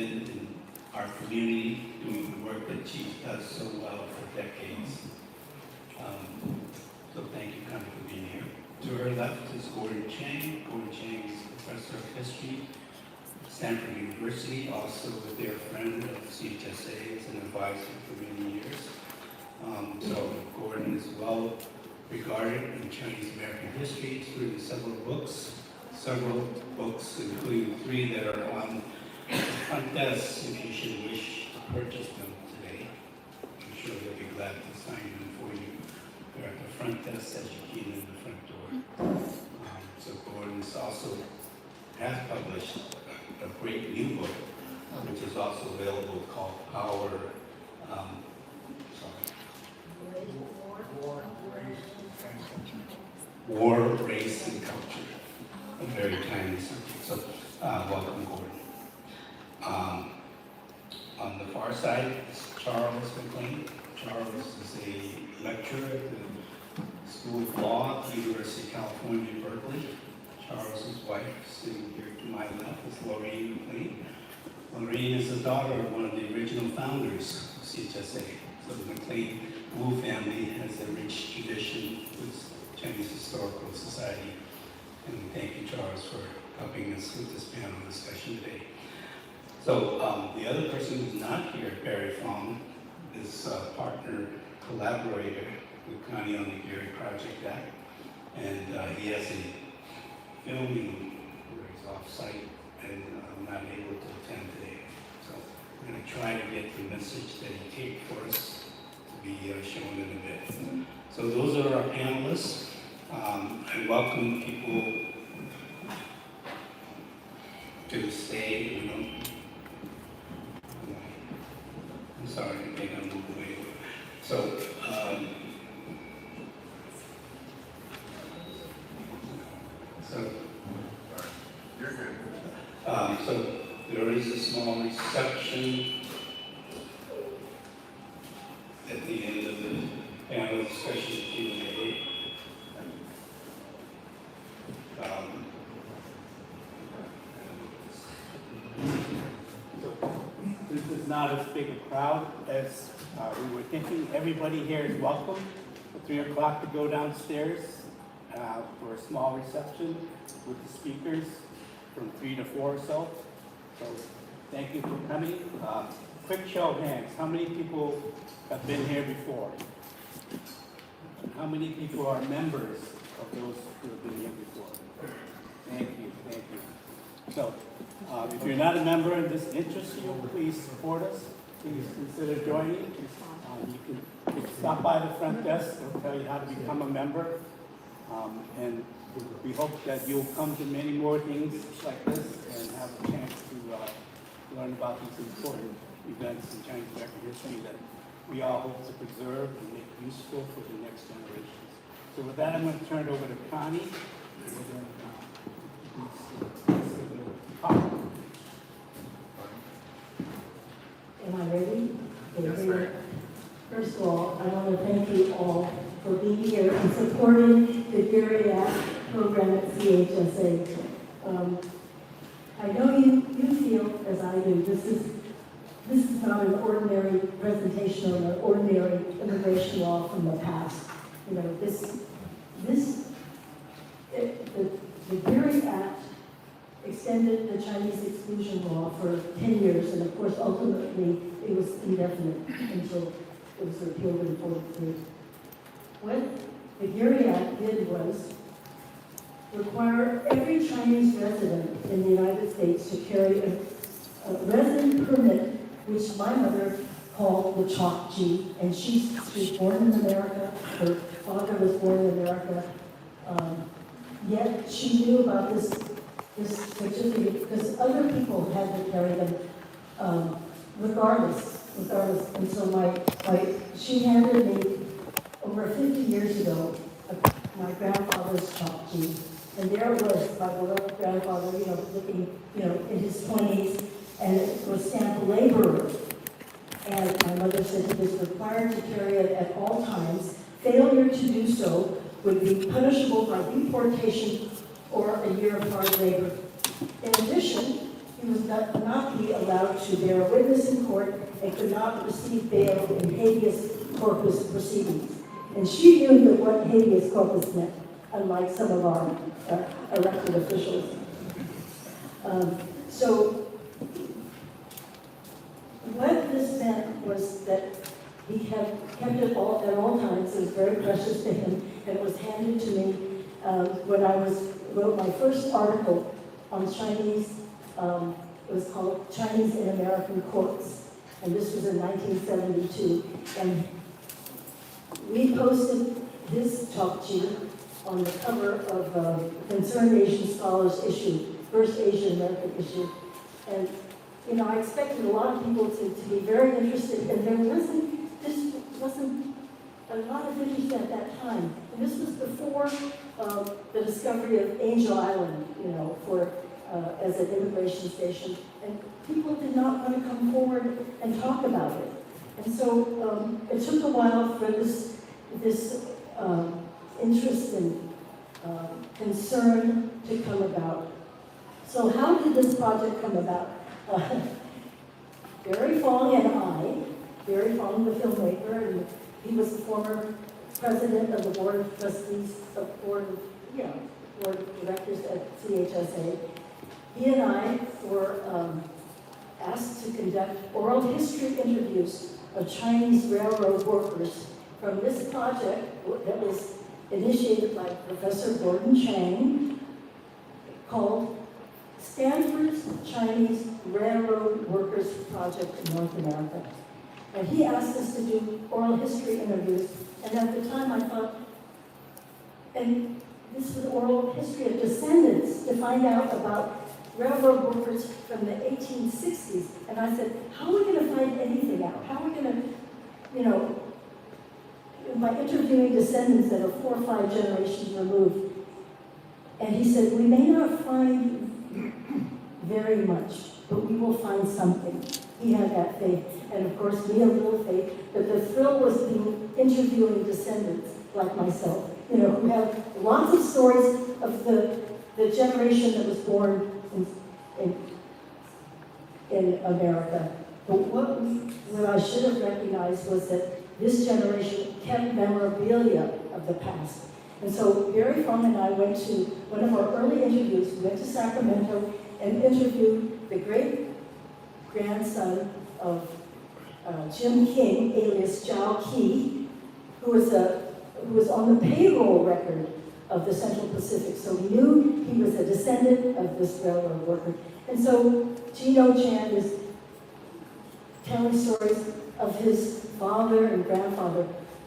been in our community doing the work that she does so well for decades. So thank you, Connie, for being here. To her left is Gordon Chang. Gordon Chang is professor of history at Stanford University, also a dear friend of CHSA, as an advisor for many years. So Gordon is well regarded in Chinese American history through several books, including 3 that are on the front desk in case you wish to purchase them today. I'm sure they'll be glad to sign them for you. They're at the front desk as you key in the front door. So Gordon also has published a great new book, which is also available, called War, Race, and Culture. A very timely subject. So welcome, Gordon. On the far side is Charles McClain. Charles is a lecturer at the School of Law at the University of California, Berkeley. Charles's wife, sitting here to my left, is Lorraine McClain. Lorraine is the daughter of one of the original founders of CHSA. So the McClain Wu family has a rich tradition with Chinese Historical Society. And thank you, Charles, for helping us with this panel discussion today. So the other person who's not here, Barre Fong, is a partner, collaborator with Connie on the Geary Act. And he has a filming where he's off-site and not able to attend today. So we're going to try to get the message that he taped for us to be shown in a bit. So those are our panelists. I welcome people to stay. I'm sorry, I think I'm moving away. So, so there is a small reception at the end of the panel discussion Q&A. This is not as big a crowd as we were thinking. Everybody here is welcome at 3 o'clock to go downstairs for a small reception with the speakers from 3 to 4 or so. So thank you for coming. Quick show of hands. How many people have been here before? How many people are members of those who have been here before? Thank you, thank you. So, if you're not a member and this interests you, please support us. Please consider joining. You can stop by the front desk. They'll tell you how to become a member. And we hope that you'll come to many more things like this and have a chance to learn about these important events in Chinese American history that we all hope to preserve and make useful for the next generations. So with that, I'm going to turn it over to Connie. Am I ready? Yes, ma'am. First of all, I want to thank you all for being here and supporting the Geary Act program at CHSA. I know you feel, as I do, this is not an ordinary presentation of an ordinary immigration law from the past. You know, the Geary Act extended the Chinese exclusion law for 10 years, and of course, ultimately, it was indefinite until it was repealed in 1943. What the Geary Act did was require every Chinese resident in the United States to carry a resident permit, which my mother called the Chok Ji, and she was born in America, her father was born in America, yet she knew about this certificate because other people had to carry them regardless. And so she handed me, over 50 years ago, my grandfather's Chok Ji. And there it was, my beloved grandfather, looking, in his 20s, and it was stamped laborer. And my mother said he was required to carry it at all times. Failure to do so would be punishable by deportation or a year of hard labor. In addition, He was not be allowed to bear witness in court and could not receive bail in habeas corpus proceedings. And she knew that what habeas corpus meant, unlike some of our elected officials. So what this meant was that he had kept it all at all times. It was very precious to him, and it was handed to me when I wrote my first article on Chinese. It was called Chinese in American Courts, and this was in 1972. And we posted his talk sheet on the cover of Concerned Asian Scholars issue, first Asian American issue. And you know, I expected a lot of people to be very interested, and there wasn't a lot of interest at that time. And this was before the discovery of Angel Island, you know, as an immigration station. And people did not want to come forward and talk about it. And so it took a while for this interest and concern to come about. So how did this project come about? Barry Fong and I, Barry Fong, the filmmaker, and he was the former president of the board of trustees, board of directors at CHSA. He and I were asked to conduct oral history interviews of Chinese railroad workers from this project that was initiated by Professor Gordon Chang, called Stanford's Chinese Railroad Workers Project in North America. And he asked us to do oral history interviews, and at the time I thought, and this was oral history of descendants, to find out about railroad workers from the 1860s. And I said, how are we going to find anything out? How are we going to, you know, by interviewing descendants that are 4 or 5 generations removed? And he said, we may not find very much, but we will find something. He had that faith. And of course, me a little faith, but the thrill was interviewing descendants like myself, you know, who have lots of stories of the generation that was born in America. But what I should have recognized was that this generation kept memorabilia of the past. And so Barry Fong and I went to one of our early interviews. We went to Sacramento and interviewed the great-grandson of Jim King, alias Zhao Qi, who was on the payroll record of the Central Pacific. So we knew he was a descendant of this railroad worker. And so Gino Chan is telling stories of his father and grandfather,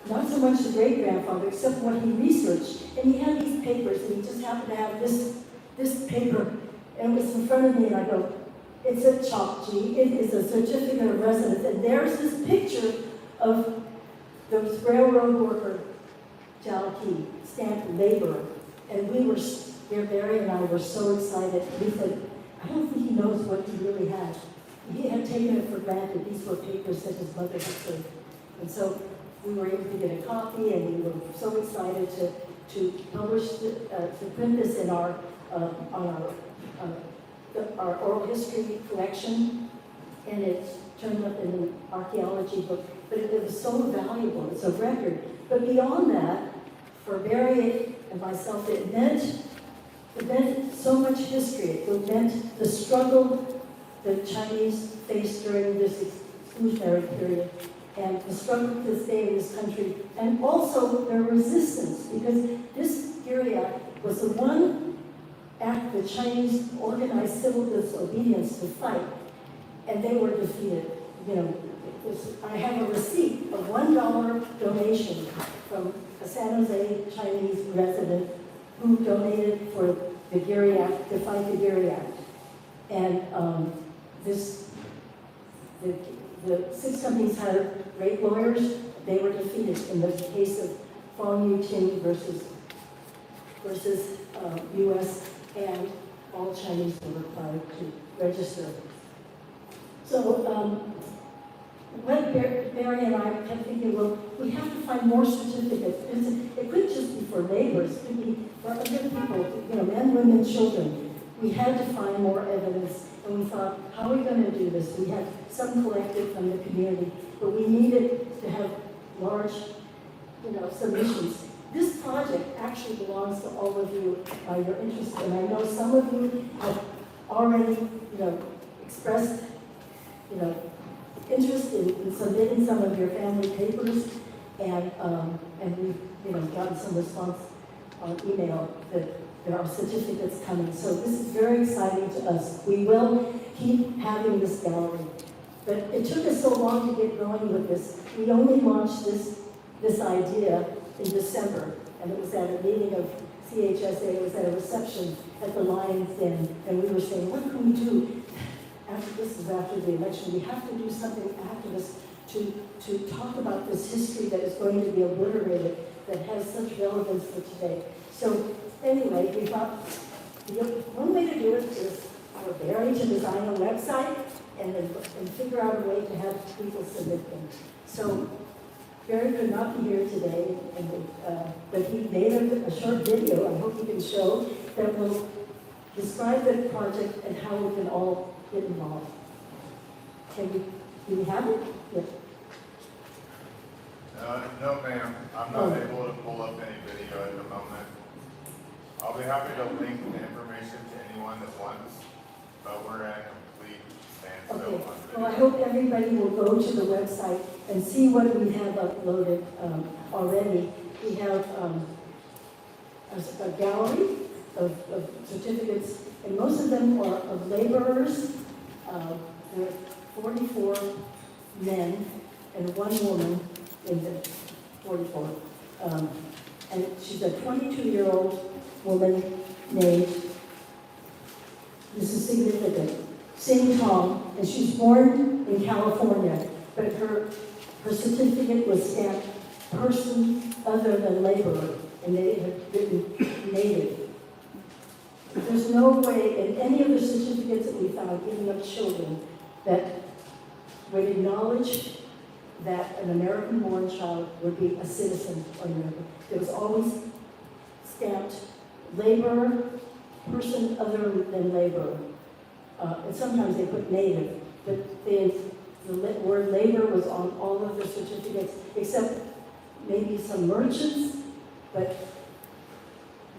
not so much the great-grandfather, except what he researched. And he had these papers, and he just happened to have this paper, and it was in front of me, and I go, it's a Chokji, it is a certificate of residence, and there's this picture of the railroad worker, Zhao Qi, stamped laborer. And Barry and I were so excited. We said, I don't think he knows what he really had. He had taken it for granted. These were papers that his mother had saved. And so we were able to get a copy, and we were so excited to publish, to print this in our oral history collection, and it turned up in an archaeology book. But it was so valuable. It's a record. But beyond that, for Barry and myself, it meant so much history. It meant the struggle the Chinese faced during this exclusionary period, and the struggle to stay in this country, and also their resistance, because this Geary Act was the one act the Chinese organized civil disobedience to fight, and they were defeated. You know, I have a receipt of $1 donation from a San Jose Chinese resident who donated for the Geary Act, to fight the Geary Act. And the 6 companies had great lawyers. They were defeated in the case of Fong Yuqing versus U.S., and all Chinese were required to register. So what Barry and I kept thinking, well, we have to find more certificates. It couldn't just be for laborers, it could be for other people, you know, men, women, children. we had to find more evidence, and we thought, how are we going to do this? We had some collected from the community, but we needed to have large, submissions. This project actually belongs to all of you you're interested, and I know some of you have already, expressed, interest in submitting some of your family papers, and we've, gotten some response on email that there are certificates coming. So this is very exciting to us. We will keep having this gallery. But it took us so long to get going with this. We only launched this idea in December, and it was at a meeting of CHSA. It was at a reception at the Lion's Den, and we were saying, what can we do? This is after the election. We have to do something after this to talk about this history that is going to be obliterated, that has such relevance for today. So anyway, we thought one way to do it is for Barre to design a website and figure out a way to have people submit them. So Barre could not be here today, but he made a short video, I hope he can show, that will describe the project and how we can all get involved. Do we have it? Yes. No, ma'am. I'm not able to pull up any video at the moment. I'll be happy to link the information to anyone that wants, but we're at complete standstill Okay. on video. Well, I hope everybody will go to the website and see what we have uploaded already. We have a gallery of certificates, and most of them are of laborers. There are 44 men and 1 woman in the 44. And she's a 22-year-old woman named, this is significant, Sing Tong, and she's born in California, but her certificate was stamped person other than laborer, and they had written native. There's no way in any of the certificates that we found, even of children, that would acknowledge that an American-born child would be a citizen of America. There was always stamped laborer, person other than laborer. And sometimes they put native, but the word labor was on all of the certificates, except maybe some merchants, but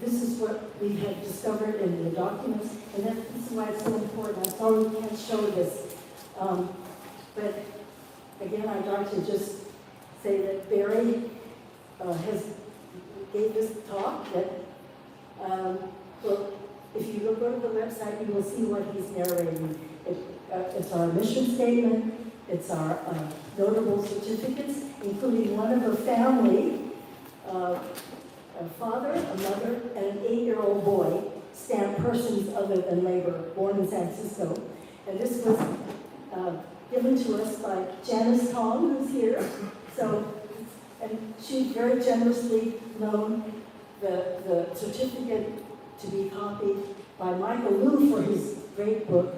this is what we have discovered in the documents, and this is why it's so important. I'm sorry we can't show this. But again, I'd like to just say that Barre gave this talk that, well, if you go to the website, you will see what he's narrating. It's our mission statement, it's our notable certificates, including one of her family, a father, a mother, and an 8-year-old boy, stamped persons other than labor, born in San Francisco. And this was given to us by Janice Fong, who's here. So, and she very generously loaned the certificate to be copied by Michael Liu for his great book,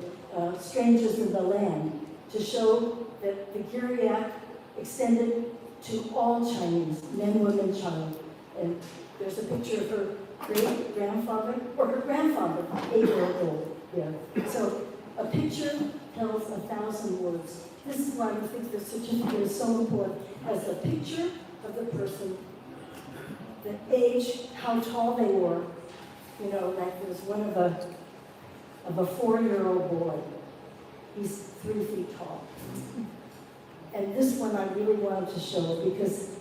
Strangers in the Land, to show that the Geary Act extended to all Chinese, men, women, child. And there's a picture of her great-grandfather, or her grandfather, 8-year-old there. So a picture tells 1,000 words. This is why I think the certificate is so important, as a picture of the person, the age, how tall they were. You know, like there's one of a 4-year-old boy. He's 3 feet tall. And this one I really wanted to show because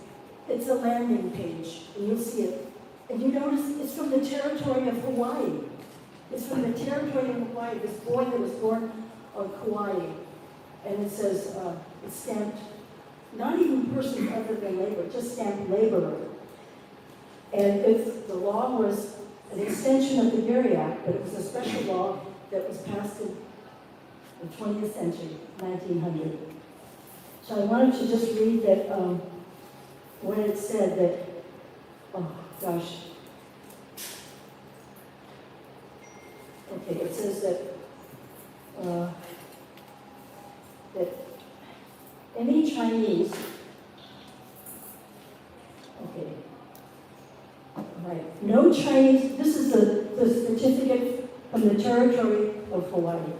it's a landing page, and you'll see it. And you notice it's from the territory of Hawaii. It's from the territory of Hawaii, this boy that was born on Kauai. And it says, it's stamped, not even person other than labor, just stamped laborer. And the law was an extension of the Geary Act, but it was a special law that was passed in the 20th century, 1900. So I wanted to just read that, when it said that, oh gosh. Okay, it says that, that any Chinese, okay, right, no Chinese, this is the certificate from the territory of Hawaii.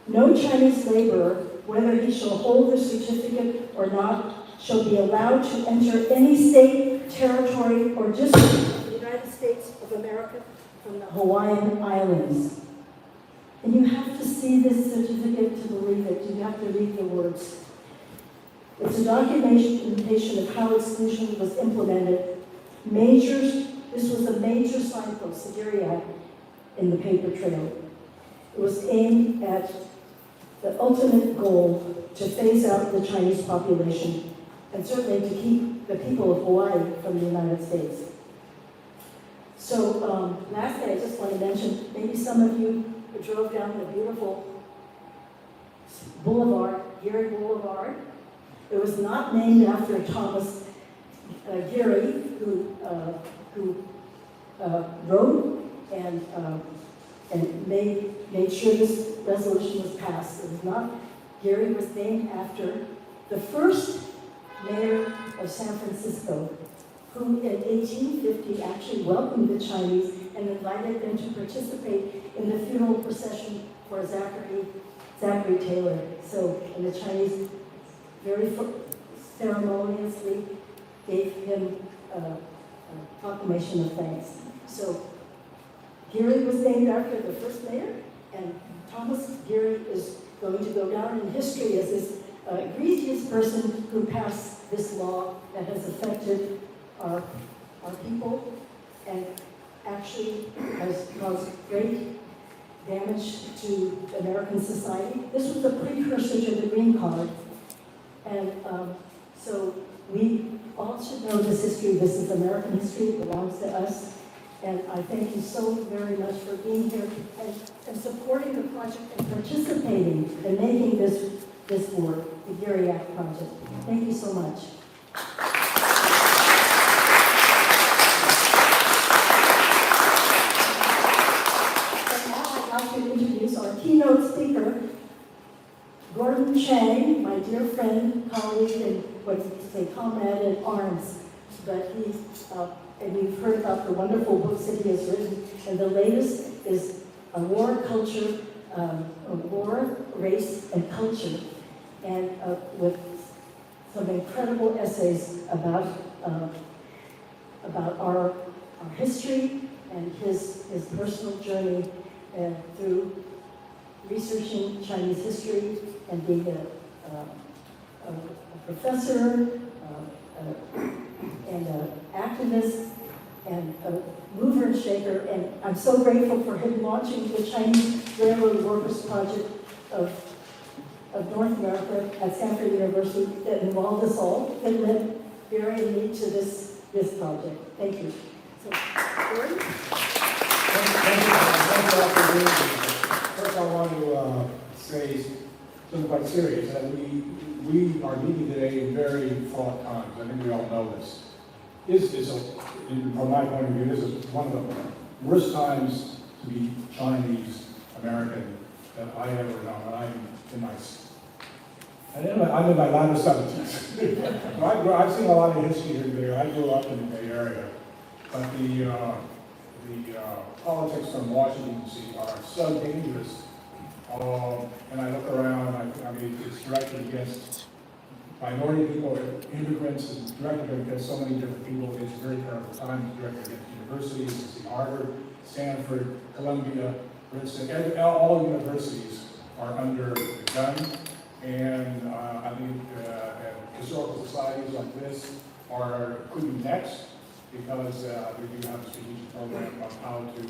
No Chinese laborer, whether he shall hold the certificate or not, shall be allowed to enter any state, territory, or district of the United States of America from the Hawaiian Islands. And you have to see this certificate to believe it. You have to read the words. It's a documentation of how exclusion was implemented. This was a major signpost, the Geary Act, in the paper trail. It was aimed at the ultimate goal to phase out the Chinese population and certainly to keep the people of Hawaii from the United States. So lastly, I just want to mention, maybe some of you drove down the beautiful boulevard, Geary Boulevard. It was not named after Thomas Geary, who wrote and made sure this resolution was passed. It was not. Geary was named after the first mayor of San Francisco, who in 1850 actually welcomed the Chinese and invited them to participate in the funeral procession for Zachary Taylor. So, and the Chinese very ceremoniously gave him a proclamation of thanks. So, Geary was named after the first mayor, and Thomas Geary is going to go down in history as this egregious person who passed this law that has affected our people and actually has caused great damage to American society. This was a precursor to the Green Card. And so we all should know this history. This is American history. It belongs to us. And I thank you so very much for being here and supporting the project and participating in making this work, the Geary Act project. Thank you so much. To introduce our keynote speaker, Gordon Chang, my dear friend, colleague, and what you say, comrade in arms. But and you've heard about the wonderful books that he has written, and the latest is a war culture, war, race, and culture, and with some incredible essays about our history and his personal journey through researching Chinese history and being a professor and an activist and a mover and shaker. And I'm so grateful for him launching the Chinese Railroad Workers Project of North America at Stanford University that involved us all and led Barre and me to this project. Thank you. So, Gordon? Thank you all for being here. First, I want to say something quite serious, that we are meeting today in very fraught times. I think we all know this. From my point of view, this is one of the worst times to be Chinese American that I ever known. And I'm in my latter 70s. So I've seen a lot of history here today. I grew up in the Bay Area, but the politics from Washington D.C. are so dangerous. And I look around, I mean, it's directed against minority people, immigrants, it's directed against so many different people. It's a very terrible time. It's directed against universities. It's Harvard, Stanford, Columbia, Princeton. All universities are under the gun. And I think historical societies like this could be next, because we do have a strategic program on how to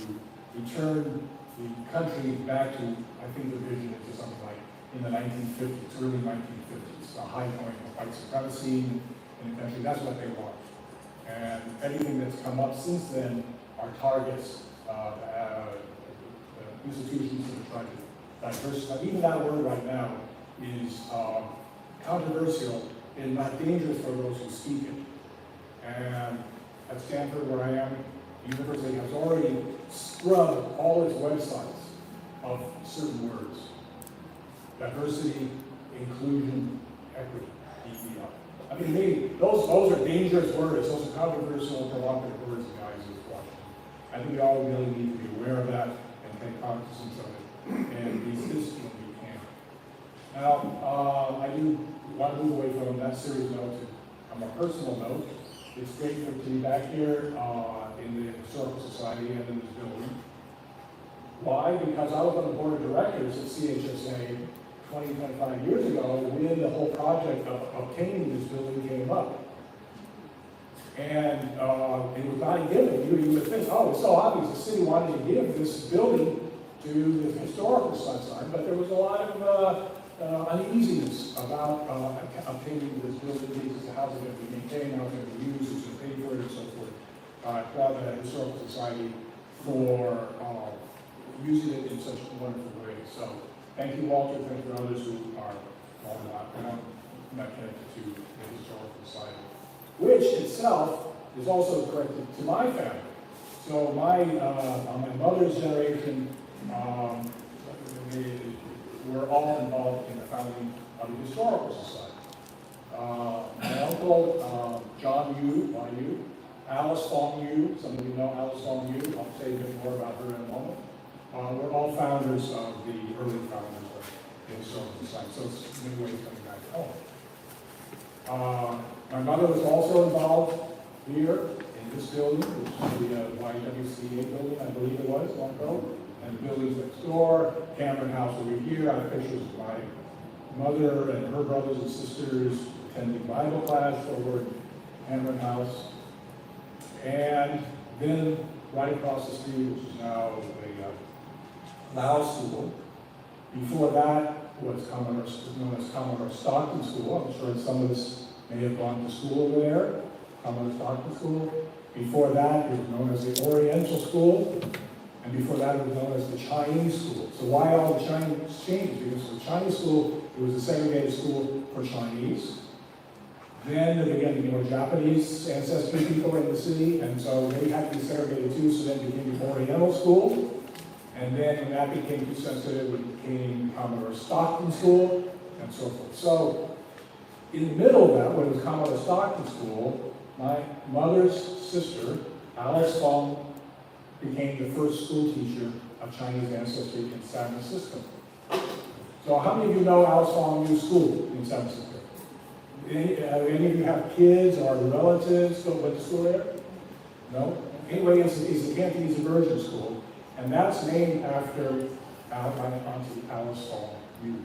return the country back to, I think the vision is something like in the 1950s, early 1950s, a high point of white supremacy in the country. That's what they want. And everything that's come up since then are targets, institutions that are trying to diversify. Even that word right now is controversial and not dangerous for those who speak it. And at Stanford, where I am, the university has already scrubbed all its websites of certain words. Diversity, inclusion, equity, DEI. I mean, maybe those are dangerous words. Those are controversial, provocative words in guys' Washington. I think we all really need to be aware of that and take cognizance of it and resist when you can. Now, I do want to move away from that serious note to a more personal note. It's great to be back here in the Historical Society and in this building. Why? Because I was on the board of directors at CHSA 20, 25 years ago when the whole project of obtaining this building came up. And it was not a given. You would think, oh, it's so obvious the city wanted to give this building to the historical society, but there was a lot of uneasiness about obtaining this building because how's it going to be maintained, how it's going to be used, who's going to pay for it, and so forth. Proud of the Historical Society for using it in such a wonderful way. So thank you, Walter. Thank you for others who are not connected to the Historical Society, which itself is also connected to my family. So on my mother's generation, we're all involved in the founding of the Historical Society. My uncle, John Yu, Alice Fong Yu, some of you know Alice Fong Yu, I'll say a bit more about her in a moment. We're all founders of the early founders of the Historical Society, so it's in many ways coming back home. My mother was also involved here in this building, which is the YWCA building, I believe it was, long ago. And the buildings next door, Cameron House over here. I have pictures of my mother and her brothers and sisters attending Bible class over at Cameron House. And then right across the street, which is now the Lao School. Before that was known as Commodore Stockton School. I'm sure some of us may have gone to school over there, Commodore Stockton School. Before that, it was known as the Oriental School. And before that, it was known as the Chinese School. So why all the Chinese changes? Because the Chinese school, it was a segregated school for Chinese. Then there began to be more Japanese ancestry people in the city, and so they had to be segregated too, so then it became the Oriental School. And then when that became too sensitive, it became Commodore Stockton School, and so forth. So in the middle of that, when it was Commodore Stockton School, my mother's sister, Alice Fong, became the first school teacher of Chinese ancestry in San Francisco. So how many of you know Alice Fong Yu School in San Francisco? Any of you have kids or relatives who went to school there? No? Anyway, it's the Cantonese Immersion School, and that's named after Auntie Alice Fong Yu.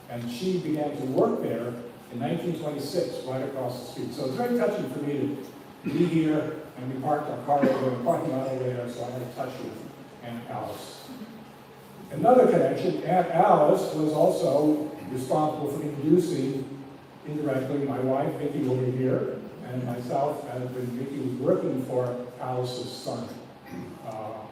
And she began to work there in 1926, right across the street. So it's very touching for me to be here, and we parked our car over the parking lot over there, so I had to touch with Aunt Alice. Another connection, Aunt Alice was also responsible for introducing, indirectly, my wife, Vicki, over here, and myself, when Vicki was working for Alice's son,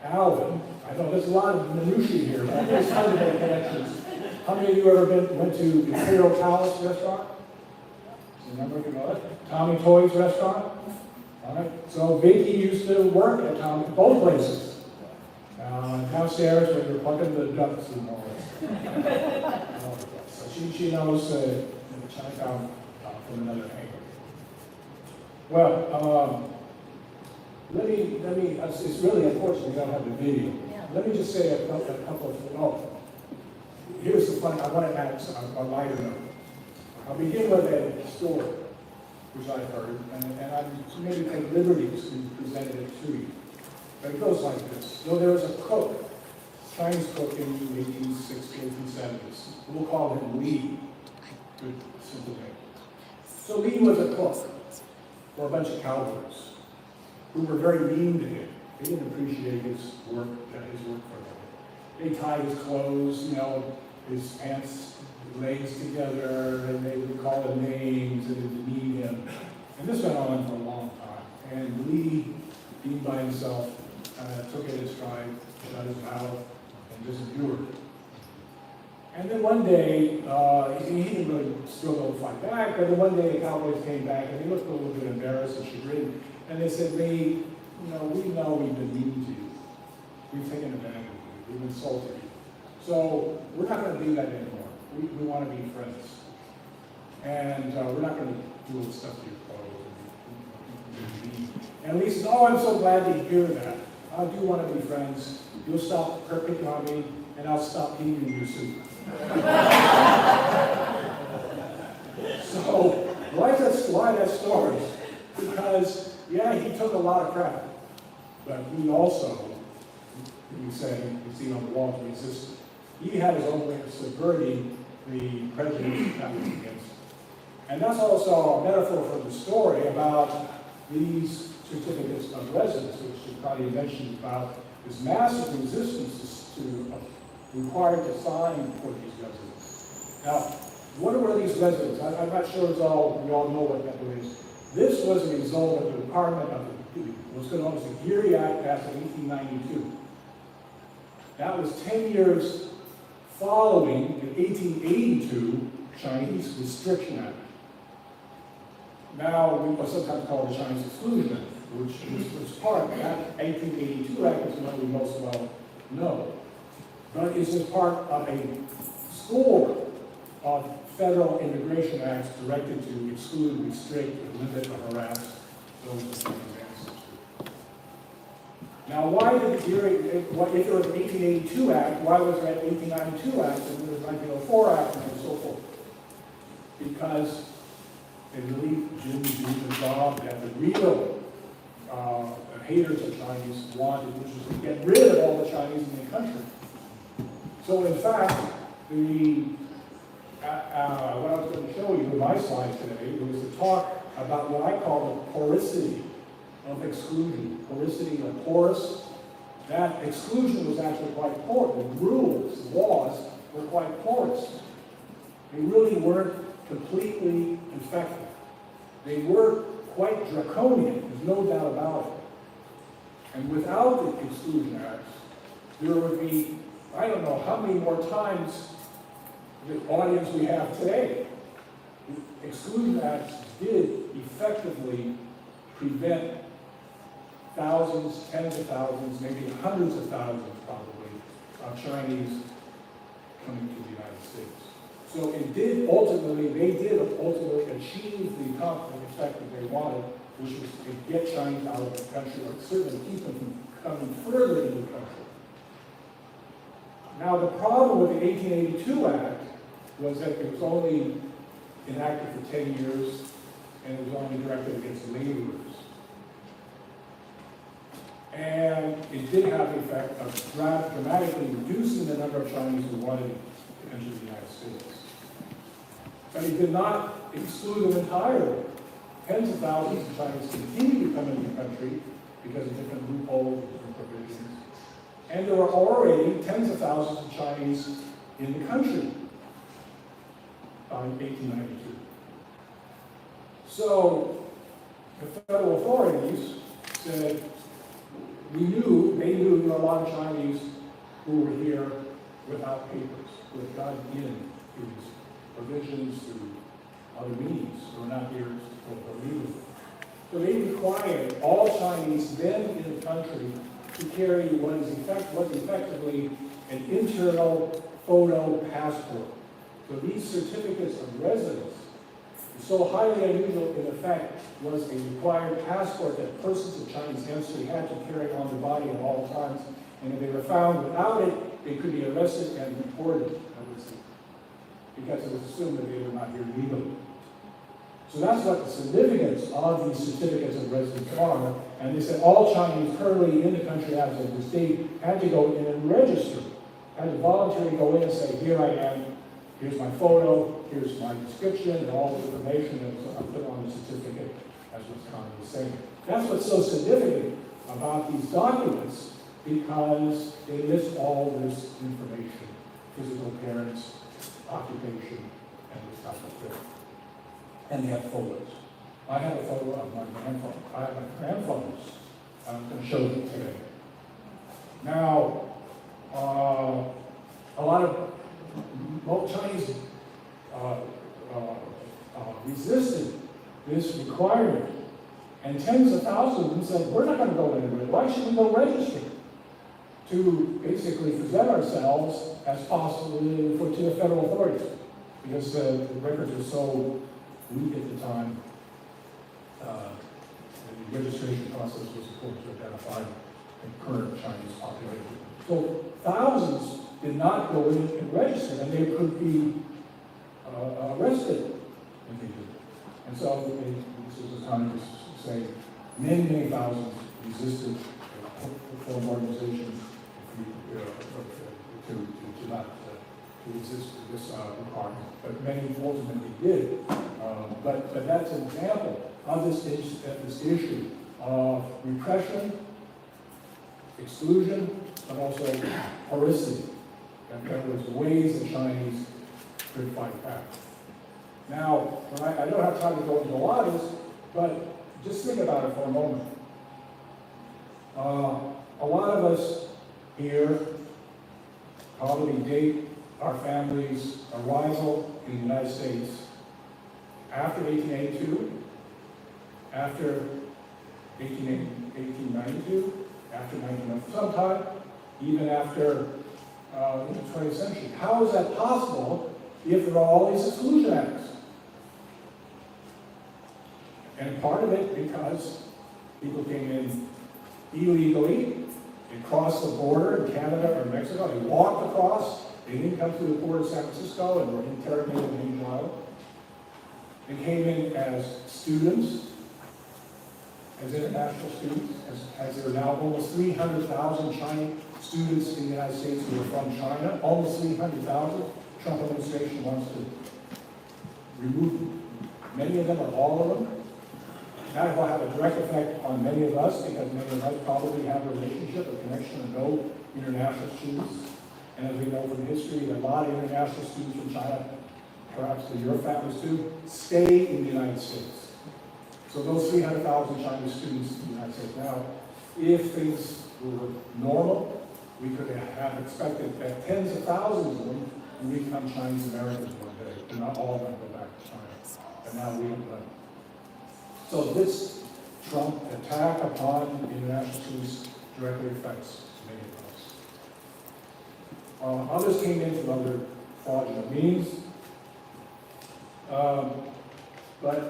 Alvin. I know there's a lot of minutiae here, but there's tons of connections. How many of you ever went to Imperial Palace restaurant? Remember, you know it? Tommy Toy's restaurant? All right. So Vicki used to work at both places. Downstairs when you're plucking the ducks and all that. So she knows Chinatown from another angle. Well, let me. It's really unfortunate we don't have the video. Yeah. Let me just say a couple of things. Oh, here's the fun. I want to add a lighter note. I'll begin with a story, which I heard, and I maybe take liberties to present it to you. But it goes like this. So there was a cook, Chinese cook in the 1860s, 1870s. We'll call him Li. Good, simple name. So Li was a cook for a bunch of cowboys who were very mean to him. They didn't appreciate his work for them. They tied his clothes, his pants, legs together, and they would call him names and demean him. And this went on for a long time. And Li, being by himself, took it in stride, shut his mouth, and just endured it. And then one day, he didn't really still go fight back, but then one day the cowboys came back and they looked a little bit embarrassed and chagrined. And they said, Lee, we know we've been mean to you. We've taken advantage of you. We've insulted you. So we're not going to do that anymore. We want to be friends. And we're not going to do stuff to your clothes. And Lee says, oh, I'm so glad to hear that. I do want to be friends. You'll stop picking on me, and I'll stop eating your soup. So, why that story? Because, yeah, he took a lot of crap, but he also, you say, you see on the wall to resist. He had his own way of subverting the prejudice that was against him. And that's also a metaphor for the story about these certificates of residence, which Connie mentioned about this massive resistance to required to sign for these residents. Now, what were these residents? I'm not sure we all know what that is. This was a result of the requirement of what's known as the Geary Act passed in 1892. That was 10 years following the 1882 Chinese Restriction Act. Now, we sometimes call it the Chinese Exclusion Act, which was part of that 1882 Act, is what we most well know. But it's just part of a score of federal immigration acts directed to exclude, restrict, limit, or harass those with Chinese ancestry. Now, why did the Geary, if there was an 1882 Act, why was there an 1892 Act, and there was a 1904 Act, and so forth? Because they really didn't do the job that the real haters of Chinese wanted, which was to get rid of all the Chinese in the country. So in fact, what I was going to show you in my slide today was to talk about what I call the porosity of exclusion. Porosity of porous. That exclusion was actually quite porous. The rules, the laws were quite porous. They really weren't completely effective. They were quite draconian, there's no doubt about it. And without the Exclusion Acts, there would be, I don't know how many more times the audience we have today. The Exclusion Acts did effectively prevent thousands, tens of thousands, maybe hundreds of thousands probably, of Chinese coming to the United States. So it did ultimately, they did ultimately achieve the effect that they wanted, which was to get Chinese out of the country, or certainly keep them from coming further into the country. Now the problem with the 1882 Act was that it was only enacted for 10 years, and it was only directed against laborers. And it did have the effect of dramatically reducing the number of Chinese who wanted to enter the United States. But it did not exclude them entirely. Tens of thousands of Chinese continued to come into the country because of different loopholes, different provisions. And there were already tens of thousands of Chinese in the country by 1892. So the federal authorities said, they knew there were a lot of Chinese who were here without papers, who had gotten in through these provisions, through other means, who were not here for legal. So they required all Chinese then in the country to carry what was effectively an internal photo passport. So these certificates of residence, so highly unusual in effect, was a required passport that persons of Chinese ancestry had to carry on their body at all times. And if they were found without it, they could be arrested and deported, because it was assumed that they were not here legally. So that's what the significance of these certificates of residence are. And they said all Chinese currently in the country as of this date had to go in and register, had to voluntarily go in and say, here I am, here's my photo, here's my description, and all the information that was put on the certificate, as what Connie was saying. That's what's so significant about these documents, because they list all this information: physical appearance, occupation, and this type of thing. And they have photos. I have a photo of my grandfather. I have my grandfather's. I'm going to show you today. Now, a lot of Chinese resisted this requirement, and tens of thousands of them said, we're not going to go anywhere. Why should we go register? To basically present ourselves as possible to the federal authorities, because the records were so weak at the time. The registration process was, of course, to identify the current Chinese population. So thousands did not go in and register, and they could be arrested if they did. And so this is a time to say many thousands resisted reform organizations to not to resist this requirement, but many ultimately did. But that's an example of this issue of repression, exclusion, but also horricity. And there was ways the Chinese could fight back. Now, I don't have time to go into a lot of this, but just think about it for a moment. A lot of us here probably date our family's arrival in the United States after 1882, after 1892, after 1900, sometime, even after the 20th century. How is that possible if there are all these exclusion acts? And part of it because people came in illegally, they crossed the border in Canada or Mexico, they walked across, they didn't come to the port of San Francisco and were interrogated in Angel Island. They came in as students, as international students, as there are now almost 300,000 Chinese students in the United States who are from China, almost 300,000. Trump administration wants to remove many of them or all of them. That will have a direct effect on many of us because many of us probably have a relationship, a connection, and know international students. And as we know from history, a lot of international students from China, perhaps to your families too, stay in the United States. So those 300,000 Chinese students in the United States now, if things were normal, we could have expected that tens of thousands of them would become Chinese Americans one day. And not all of them go back to China. But now we have done. So this Trump attack upon international students directly affects many of us. Others came in from other fraudulent means. But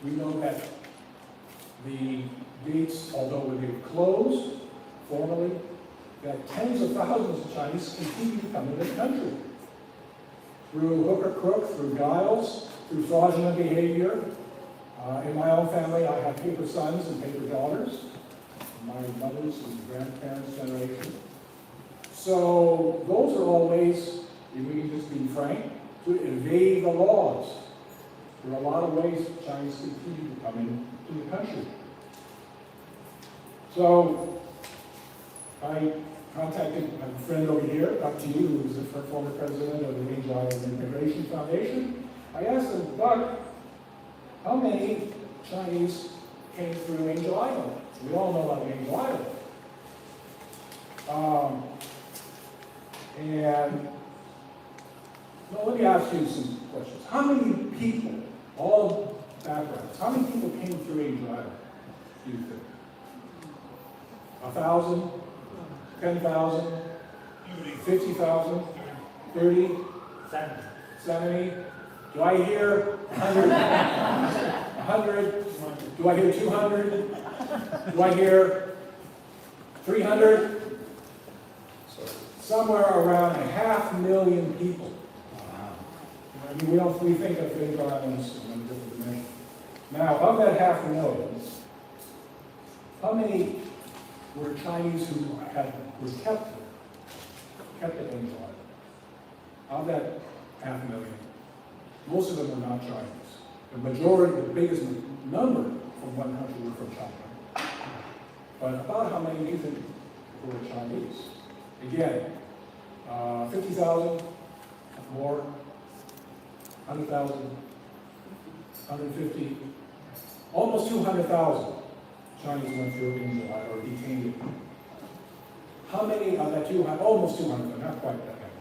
we know that the gates, although they were closed formally, that tens of thousands of Chinese continue to come into the country. Through hook or crook, through guiles, through fraudulent behavior. In my own family, I have paper sons and paper daughters. My mother's and grandparents' generation. So those are all ways, if we can just be frank, to evade the laws. There are a lot of ways Chinese continue to come into the country. So I contacted my friend over here, Dr. Yu, who is the former president of the Angel Island Immigration Foundation. I asked him, Doc, how many Chinese came through Angel Island? We all know about Angel Island. And well, let me ask you some questions. How many people, all backgrounds, how many people came through Angel Island, do you think? 1,000? 10,000? 50,000? 30? 70? Do I hear 100? 100? Do I hear 200? Do I hear 300? Somewhere around 500,000 people. I mean, we think of Angel Islands in a different dimension. Now, of that 500,000, how many were Chinese who were kept at Angel Island? Of that 500,000, most of them were not Chinese. The majority, the biggest number from one country were from China. But about how many do you think were Chinese? Again, 50,000, more, 100,000, 150, almost 200,000 Chinese went through Angel Island or detained. How many of that 200, almost 200, not quite that many.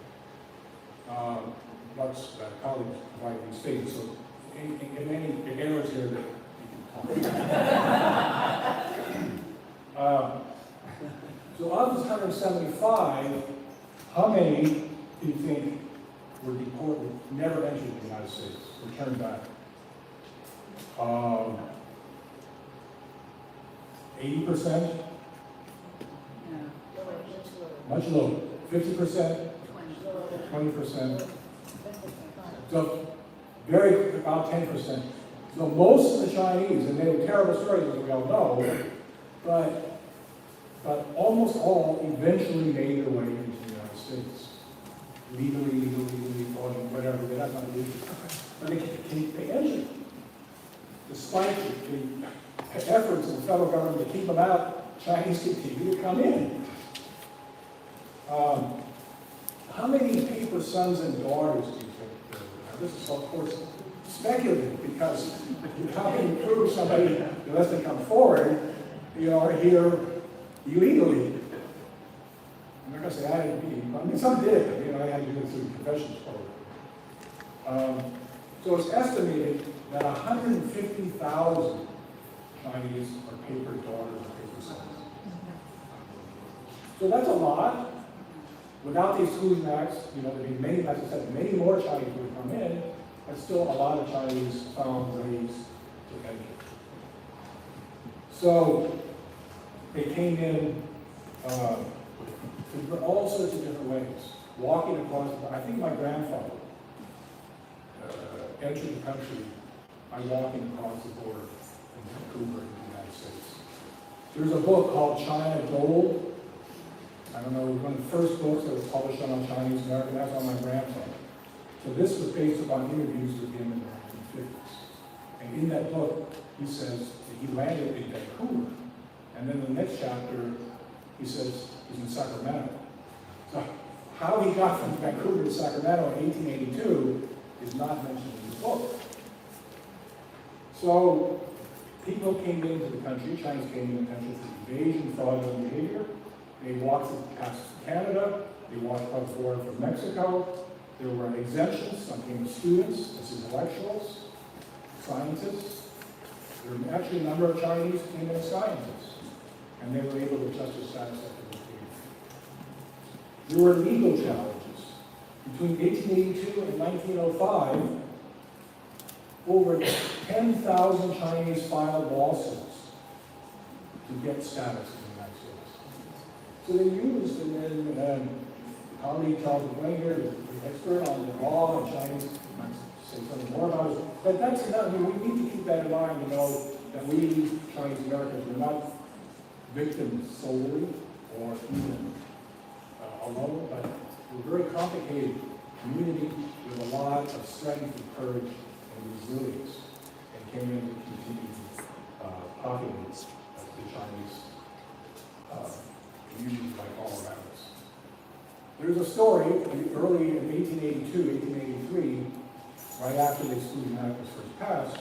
Mark's colleagues provided these figures, so if any errors here that you can talk. So of this 175, how many do you think were deported, never entered the United States, returned back? 80%, much lower, 50%, 20%. So very, about 10%. So most of the Chinese, and they were terrible stories as we all know, but almost all eventually made their way into the United States. Legally, or whatever, they're not going to leave. But they entered. Despite the efforts of the federal government to keep them out, Chinese continue to come in. How many paper sons and daughters do you think there are? Now, this is, of course, speculative, because how can you prove somebody, unless they come forward, are here illegally? I'm not going to say I didn't be, I mean, some did, I had to go through the confessions program. So it's estimated that 150,000 Chinese are paper daughters or paper sons. So that's a lot. Without the exclusion acts, there'd be many, as I said, many more Chinese would come in, but still a lot of Chinese found ways to enter. So they came in in all sorts of different ways. Walking across, I think my grandfather entered the country by walking across the border from Vancouver in the United States. There's a book called China Gold. I don't know, one of the first books that was published on Chinese American, that's on my grandfather. So this was based upon interviews with him in the 1950s. And in that book, he says that he landed in Vancouver. And then in the next chapter, he says he's in Sacramento. So how he got from Vancouver to Sacramento in 1882 is not mentioned in the book. So people came into the country, Chinese came into the country through invasion, fraudulent behavior. They walked past Canada, they walked across the border from Mexico. There were exemptions, some came as students, as intellectuals, scientists. There were actually a number of Chinese came in as scientists, and they were able to adjust their status after the period. There were legal challenges. Between 1882 and 1905, over 10,000 Chinese filed lawsuits to get status in the United States. So they used, and then colleague Charles McClain here, the expert on the law and Chinese, might say something more about it. But that's enough. We need to keep that in mind, that we, Chinese Americans, we're not victims solely or even alone, but we're a very complicated community with a lot of strength and courage and resilience, and came in to continue populate the Chinese communities like all around us. There's a story early in 1882, 1883, right after the Exclusion Act was first passed.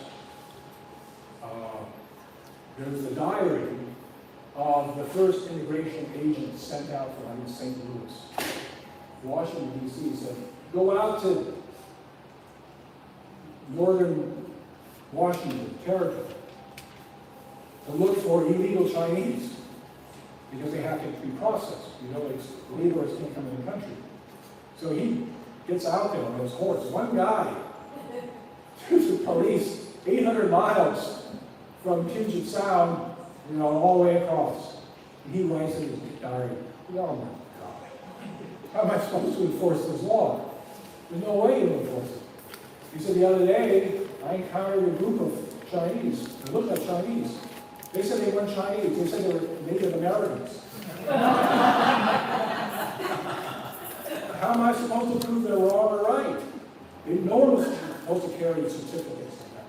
There's a diary of the first immigration agent sent out from St. Louis. Washington, D.C. said, go out to northern Washington Territory to look for illegal Chinese because they have to be processed. Laborers can't come in the country. So he gets out there on his horse. One guy to the police 800 miles from Puget Sound, all the way across. And he writes in his diary, oh my God, how am I supposed to enforce this law? There's no way to enforce it. He said the other day, I encountered a group of Chinese. They looked like Chinese. They said they weren't Chinese. They said they were Native Americans. How am I supposed to prove they're wrong or right? No one was supposed to carry certificates at that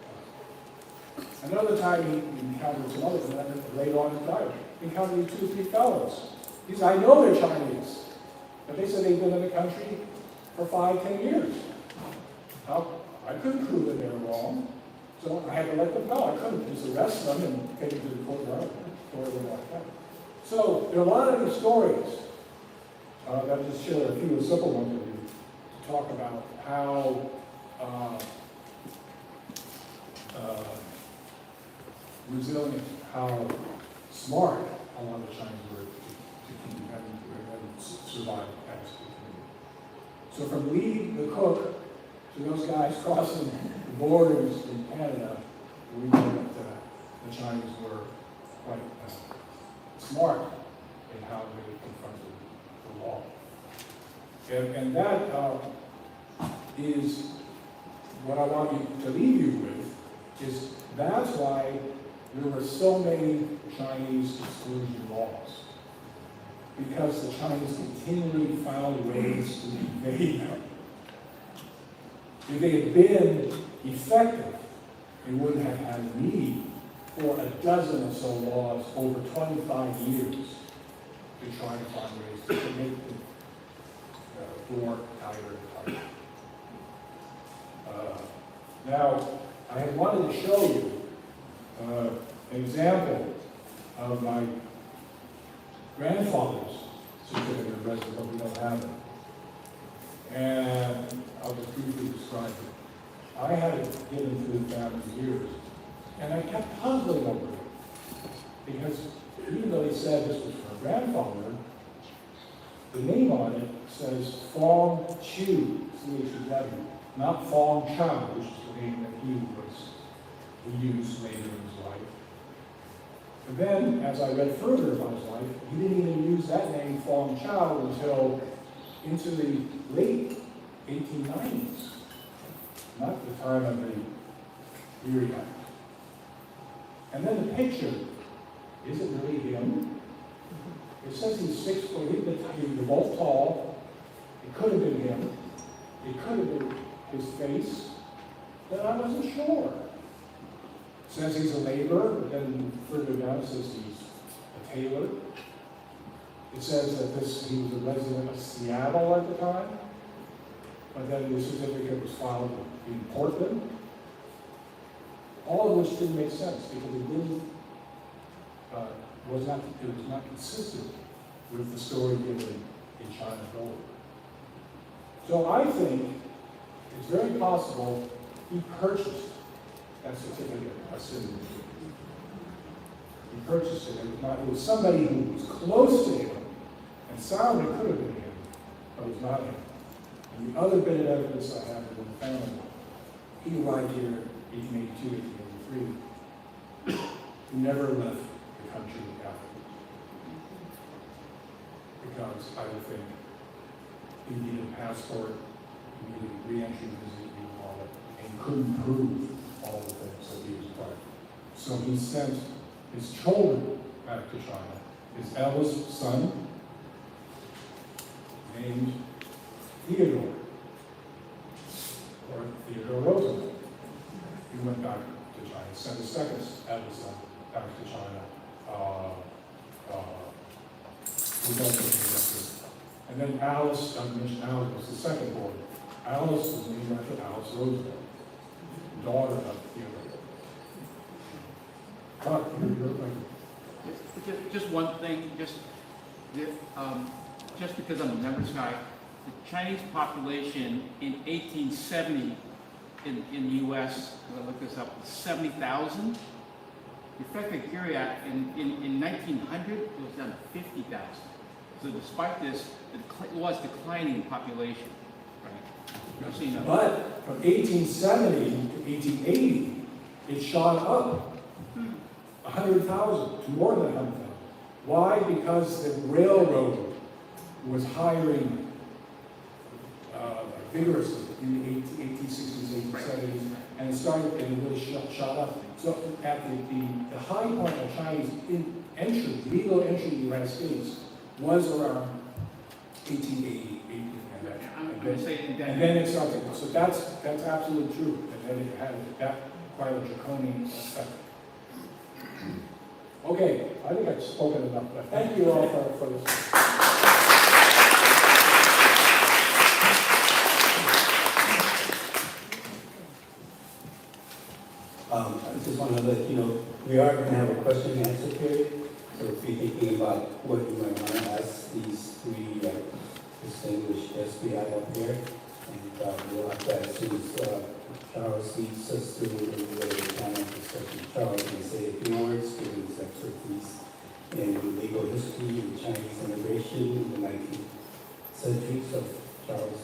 time. Another time he encountered some others, and later on in his diary, he encountered these 2 or 3 fellows. He said, I know they're Chinese. But they said they've been in the country for 5, 10 years. I couldn't prove that they were wrong. So I had to let them go. I couldn't just arrest them and take them to the courtyard or anything like that. So there are a lot of these stories that just share a few simple ones with you to talk about how resilient, how smart a lot of the Chinese were to keep and survive the past. So from Lee the cook to those guys crossing the borders in Canada, we know that the Chinese were quite smart in how they confronted the law. And that is what I want you to leave you with, is that's why there were so many Chinese exclusion laws. Because the Chinese continually found ways to evade them. If they had been effective, they wouldn't have had a need for a dozen or so laws over 25 years to try to find ways to make the door tighter and tighter. Now, I had wanted to show you an example of my grandfather's certificate of residence, but we don't have it. And I'll just briefly describe it. I had it given to the family for years, and I kept puzzling over it. Because even though he said this was for a grandfather, the name on it says Fong Chu, C-H-U-W, not Fong Chang, which is the name that he used later in his life. And then, as I read further about his life, he didn't even use that name, Fong Chao, until into the late 1890s, not the time of the Geary Act. And then the picture, is it really him? It says he's 6 foot, they're both tall. It could have been him. It could have been his face, but I wasn't sure. It says he's a laborer, but then further down it says he's a tailor. It says that he was a resident of Seattle at the time, but then the certificate was filed in Portland. All of which didn't make sense because it was not consistent with the story given in China Gold. So I think it's very possible he purchased that certificate of citizenship. He purchased it. It was somebody who was close to him and sounded could have been him, but it was not him. And the other bit of evidence I have in the family, he arrived here in 1882, 1883. He never left the country afterwards. Because I would think he needed a passport, he needed a re-entry visit, he needed all that, and he couldn't prove all the things that he was part of. So he sent his children back to China. His eldest son, named Theodore, or Theodore Roosevelt. He went back to China. He sent his second eldest son back to China. Who also came back to. And then Alice, I mentioned Alice, was the second boy. Alice was named after Alice Roosevelt, daughter of Theodore. Just one thing, just because I'm a numbers guy, the Chinese population in 1870 in the U.S., I looked this up, was 70,000. The effective Geary Act in 1900 it was down to 50,000. So despite this, it was declining population. Right? So, you know. But from 1870 to 1880, it shot up 100,000 to more than 100,000. Why? Because the railroad was hiring vigorously in the 1860s, 1870s, and it started and it really shot up. So at the high point of Chinese legal entry to the United States was around 1880, and then it started. So that's absolutely true. And then it had that quite a draconian effect. Okay, I think I've spoken enough, but thank you all for this. I just want to let you know, we are going to have a question and answer period. So if you're thinking about what you might want to ask these three distinguished SBI up here, and we'll have that as soon as Charles leads us through the panel discussion. Charles may say a few words, given his expertise in legal history and Chinese immigration in the 19th century. So, Charles.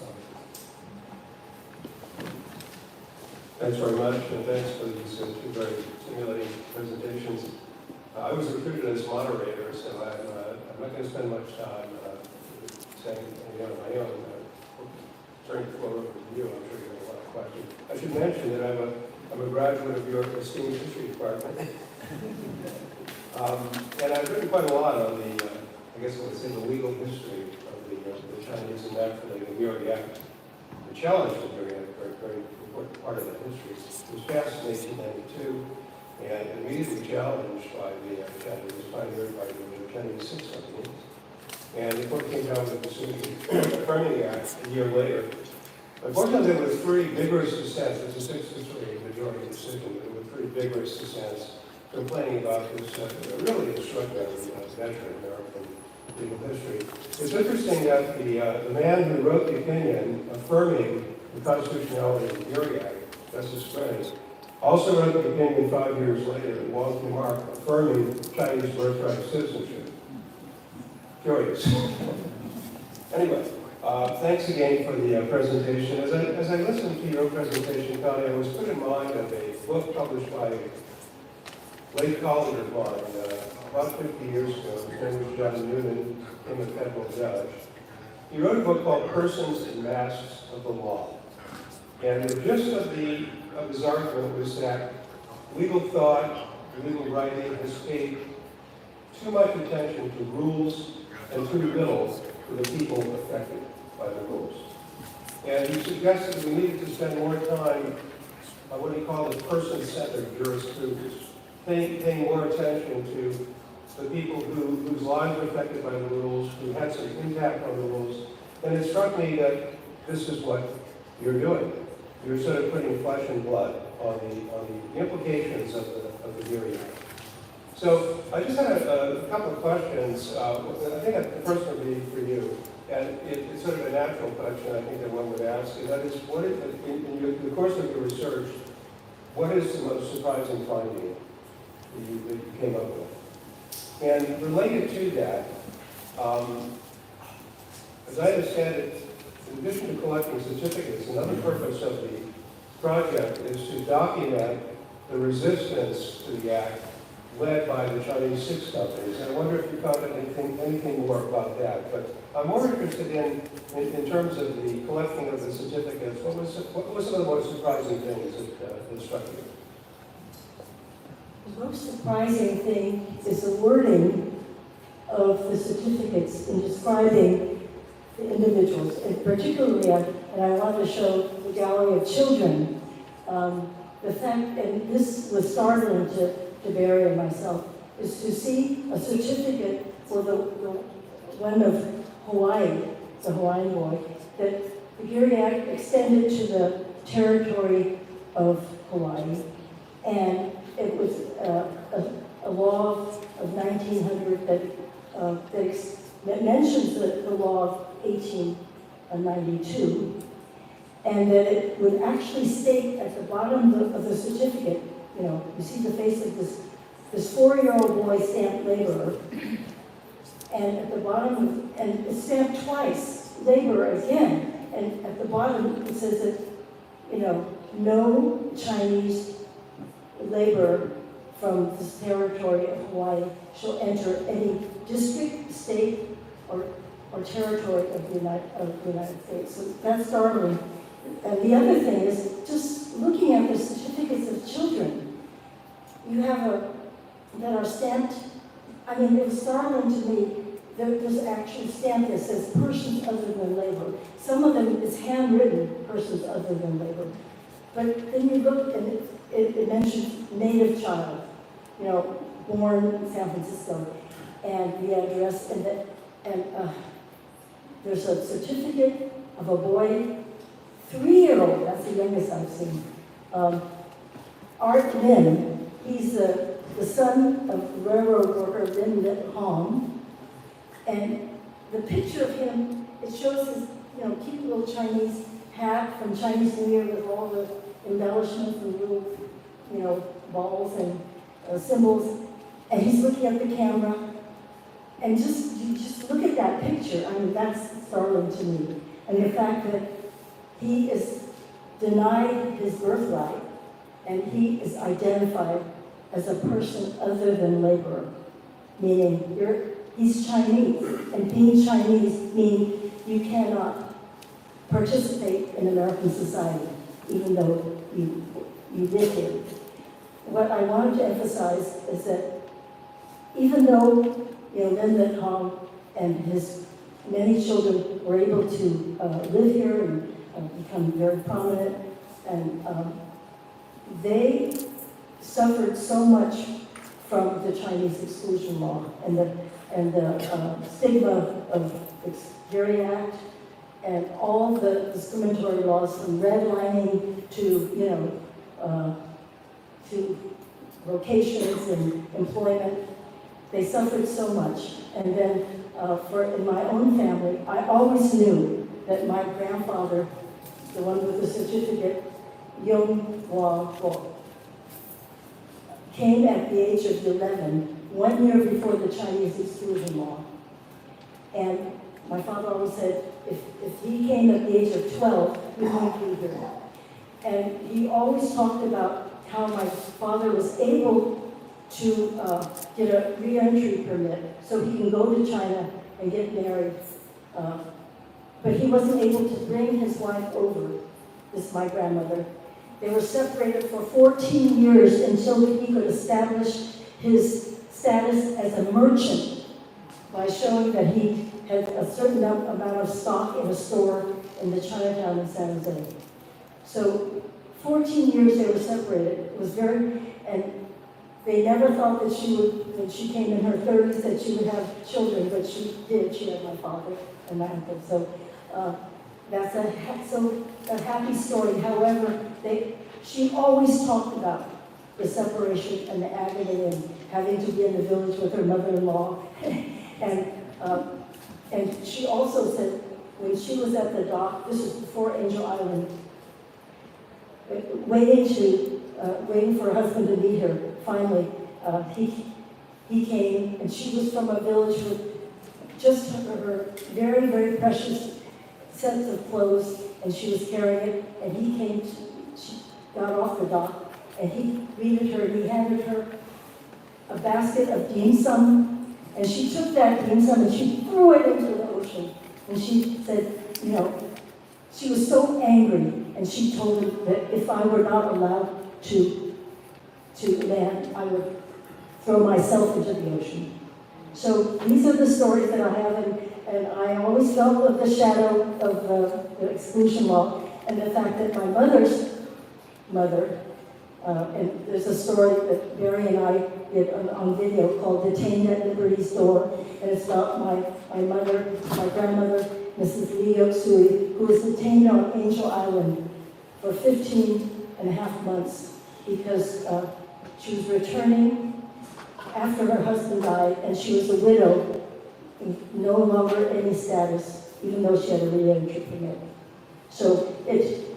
Thanks very much, and thanks for these two very stimulating presentations. I was recruited as moderator, so I'm not going to spend much time saying anything on my own. Turning the floor over to you, I'm sure you have a lot of questions. I should mention that I'm a graduate of your esteemed history department. And I've written quite a lot on the, I guess I would say, the legal history of the Chinese, and that for the Geary Act. The challenge of the Geary Act, a very important part of that history, was passed in 1892 and immediately challenged by the Chinese, pioneered by the Chinese 6 companies. And the court came down with a decision affirming the act a year later. Unfortunately, there were 3 vigorous dissents. It was a 6-3 majority decision. There were 3 vigorous dissents complaining about this really extraordinary measure in American legal history. It's interesting that the man who wrote the opinion affirming the constitutionality of the Geary Act, Justice Connie, also wrote the opinion 5 years later, Wong Kim-ark, affirming Chinese birthright citizenship. Curious. Anyway, thanks again for the presentation. As I listened to your presentation, Connie, I was put in mind of a book published by a late colleague of mine about 50 years ago. His name was John Newman, became a federal judge. He wrote a book called Persons and Masks of the Law. And the gist of his argument was that legal thought, legal writing has paid too much attention to rules and to bills for the people affected by the rules. And he suggested we needed to spend more time on what he called a person-centered jurisprudence, paying more attention to the people whose lives were affected by the rules, who had some impact on the rules. And it struck me that this is what you're doing. You're sort of putting flesh and blood on the implications of the Geary Act. So I just had a couple of questions. I think the first one would be for you. And it's sort of a natural question I think that one would ask, and that is, what is, in the course of your research, what is the most surprising finding that you came up with? And related to that, as I understand it, in addition to collecting certificates, another purpose of the project is to document the resistance to the Act led by the Chinese 6 companies. And I wonder if you found anything more about that. But I'm more interested in terms of the collecting of the certificates, what was some of the most surprising things that struck you? The most surprising thing is the wording of the certificates in describing the individuals, and particularly, and I want to show the gallery of children, the fact, and this was startling to Barre and myself, is to see a certificate for the one of Hawaii, the Hawaiian boy, that the Geary Act extended to the territory of Hawaii, and it was a law of 1900 that mentions the law of 1892, and that it would actually state at the bottom of the certificate, you know, you see the face of this 4-year-old boy stamped laborer, and at the bottom, and it's stamped twice, laborer again, and at the bottom it says that, you know, no Chinese laborer from this territory of Hawaii shall enter any district, state, or territory of the United States. So that's startling. And the other thing is, just looking at the certificates of children, you have that are stamped. I mean, it was startling to me that there's actually stamped that says persons other than labor. Some of them is handwritten, persons other than labor. But then you look and it mentions native child, you know, born in San Francisco, and the address, and there's a certificate of a boy, 3-year-old, that's the youngest I've seen. Art Lin, he's the son of railroad worker Lin Hong, and the picture of him, it shows his, you know, cute little Chinese hat from Chinese New Year with all the embellishments and little, you know, balls and symbols, and he's looking at the camera, and you just look at that picture. I mean, that's startling to me, and the fact that he is denied his birthright, and he is identified as a person other than laborer, meaning he's Chinese, and being Chinese means you cannot participate in American society, even though you live here. What I wanted to emphasize is that even though Lin That Hong and his many children were able to live here and become very prominent, and they suffered so much from the Chinese exclusion law and the stigma of the Geary Act and all the discriminatory laws from redlining to locations and employment. They suffered so much. And then in my own family, I always knew that my grandfather, the one with the certificate, Yong Hua Guo, came at the age of 11, 1 year before the Chinese exclusion law. And my father always said, if he came at the age of 12, we wouldn't be here. And he always talked about how my father was able to get a re-entry permit so he can go to China and get married. But he wasn't able to bring his wife over, this my grandmother. They were separated for 14 years until he could establish his status as a merchant by showing that he had a certain amount of stock in a store in the Chinatown in San Jose. So 14 years they were separated. It was and they never thought that she would, when she came in her 30s, that she would have children, but she did. She had my father and my uncle. So that's a happy story. However, she always talked about the separation and the agony and having to be in the village with her mother-in-law. And she also said, when she was at the dock, this was before Angel Island, waiting for her husband to meet her, finally, he came, and she was from a village with just her very, very precious sets of clothes, and she was carrying it, and she got off the dock, and he greeted her, and he handed her a basket of dim sum, and she took that dim sum and she threw it into the ocean. And she said, she was so angry, and she told him that if I were not allowed to land, I would throw myself into the ocean. So these are the stories that I have, and I always felt of the shadow of the exclusion law, and the fact that my mother's mother, and there's a story that Barre and I did on video called Detained at Liberty's Door, and it's about my mother, my grandmother, Mrs. Lee Yoksui, who was detained on Angel Island for 15 and a half months because she was returning after her husband died, and she was a widow, no longer any status, even though she had a re-entry permit. So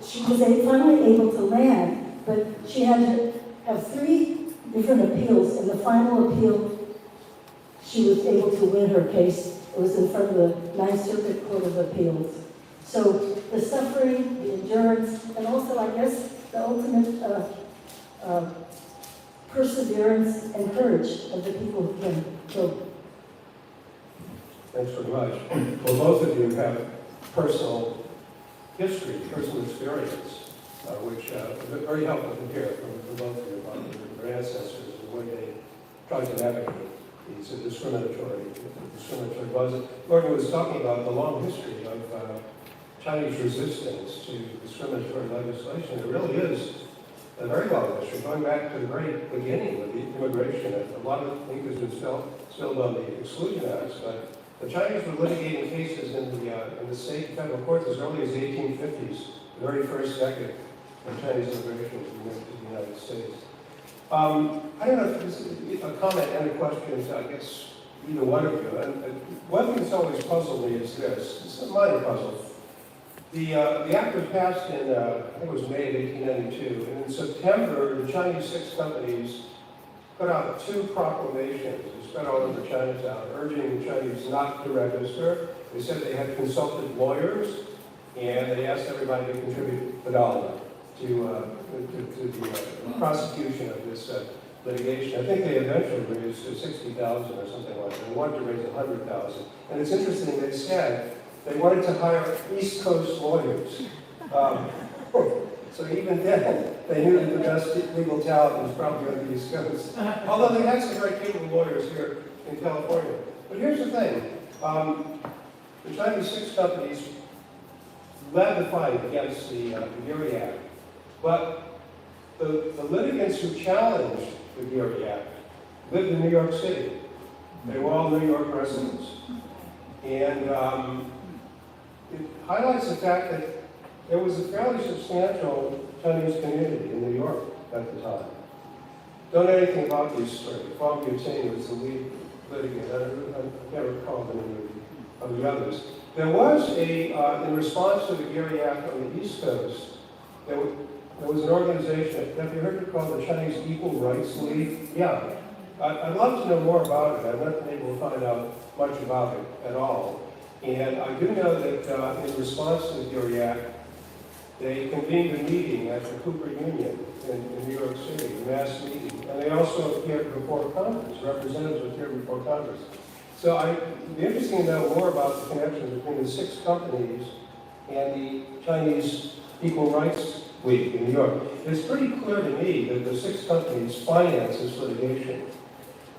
she was finally able to land, but she had to have 3 different appeals. In the final appeal, she was able to win her case. It was in front of the Ninth Circuit Court of Appeals. So the suffering, the endurance, and also, I guess, the ultimate perseverance and courage of the people who came. So, Thanks very much. Well, both of you have personal history, personal experience, which is very helpful to hear from both of you about their ancestors and the way they tried to navigate these discriminatory laws. Gordon was talking about the long history of Chinese resistance to discriminatory legislation. It really is a very long history, going back to the very beginning of the immigration. A lot of thinkers would still on the exclusion acts, but the Chinese were litigating cases in the state and federal courts as early as the 1850s, the very first decade of Chinese immigration to the United States. I don't know if this is a comment and a question, I guess either one of you. And one thing that's always puzzled me is this. It's a minor puzzle. The act was passed in, I think it was May of 1892, and in September, the Chinese 6 companies put out 2 proclamations spread all over Chinatown, urging the Chinese not to register. They said they had consulted lawyers, and they asked everybody to contribute $1 to the prosecution of this litigation. I think they eventually raised to 60,000 or something like that. They wanted to raise 100,000. And it's interesting, they said they wanted to hire East Coast lawyers. So even then, they knew that the best legal talent was probably on the East Coast. Although they had some very capable lawyers here in California. But here's the thing. The Chinese 6 companies led the fight against the Geary Act. But the litigants who challenged the Geary Act lived in New York City. They were all New York residents. And it highlights the fact that there was a fairly substantial Chinese community in New York at the time. Don't know anything about these stories. Fong was the lead litigant. I can't recall the name of the others. There was in response to the Geary Act on the East Coast, there was an organization, have you heard it called the Chinese Equal Rights League? Yeah. I'd love to know more about it. I've not been able to find out much about it at all. And I do know that in response to the Geary Act, they convened a meeting at the Cooper Union in New York City, a mass meeting. And they also appeared before Congress, representatives appeared before Congress. So it'd be interesting to know more about the connection between the 6 companies and the Chinese Equal Rights League in New York. It's pretty clear to me that the 6 companies finance this litigation.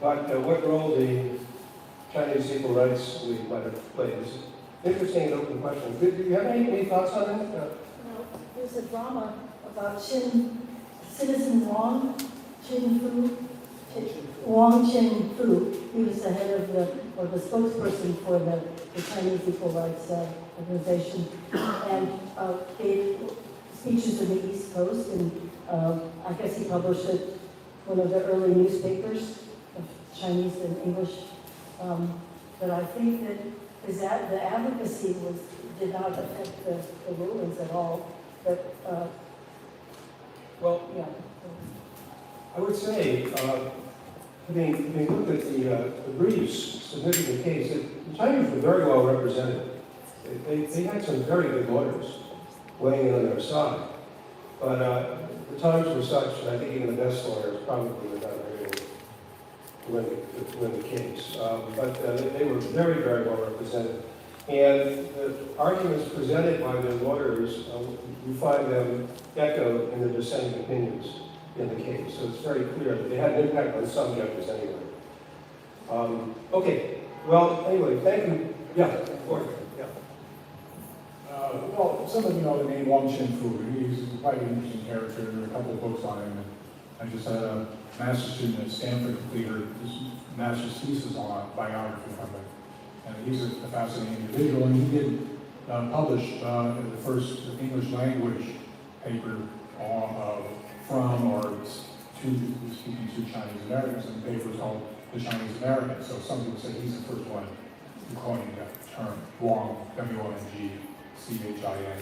But what role the Chinese Equal Rights League might have played is interesting and open question. Do you have any thoughts on that? Well, there's a drama about Citizen Wong Chin Fu. He was the head of the spokesperson for the Chinese Equal Rights Organization, and gave speeches in the East Coast, and I guess he published it, one of the early newspapers of Chinese and English. But I think that the advocacy did not affect the rulings at all. But Well, yeah. I would say, having looked at the briefs submitted in the case, the Chinese were very well represented. They had some very good lawyers weighing in on their side. But the times were such, and I think even the best lawyers probably were not able to win the case. But they were very, very well represented. And the arguments presented by the lawyers, you find them echoed in the dissenting opinions in the case. So it's very clear that they had an impact on some judges anyway. Okay, well, anyway, thank you. Yeah, Gordon. Yeah. Well, some of you know the name Wong Chin Fu. He's quite an interesting character. There are a couple of books on him. And I just had a master's student at Stanford complete her master's thesis on biography from him. And he's a fascinating individual, and he did publish the first English language paper from or speaking to Chinese Americans, and the paper was called The Chinese American. So some people say he's the first one who coined that term, Wong, W-O-N-G, C-H-I-N,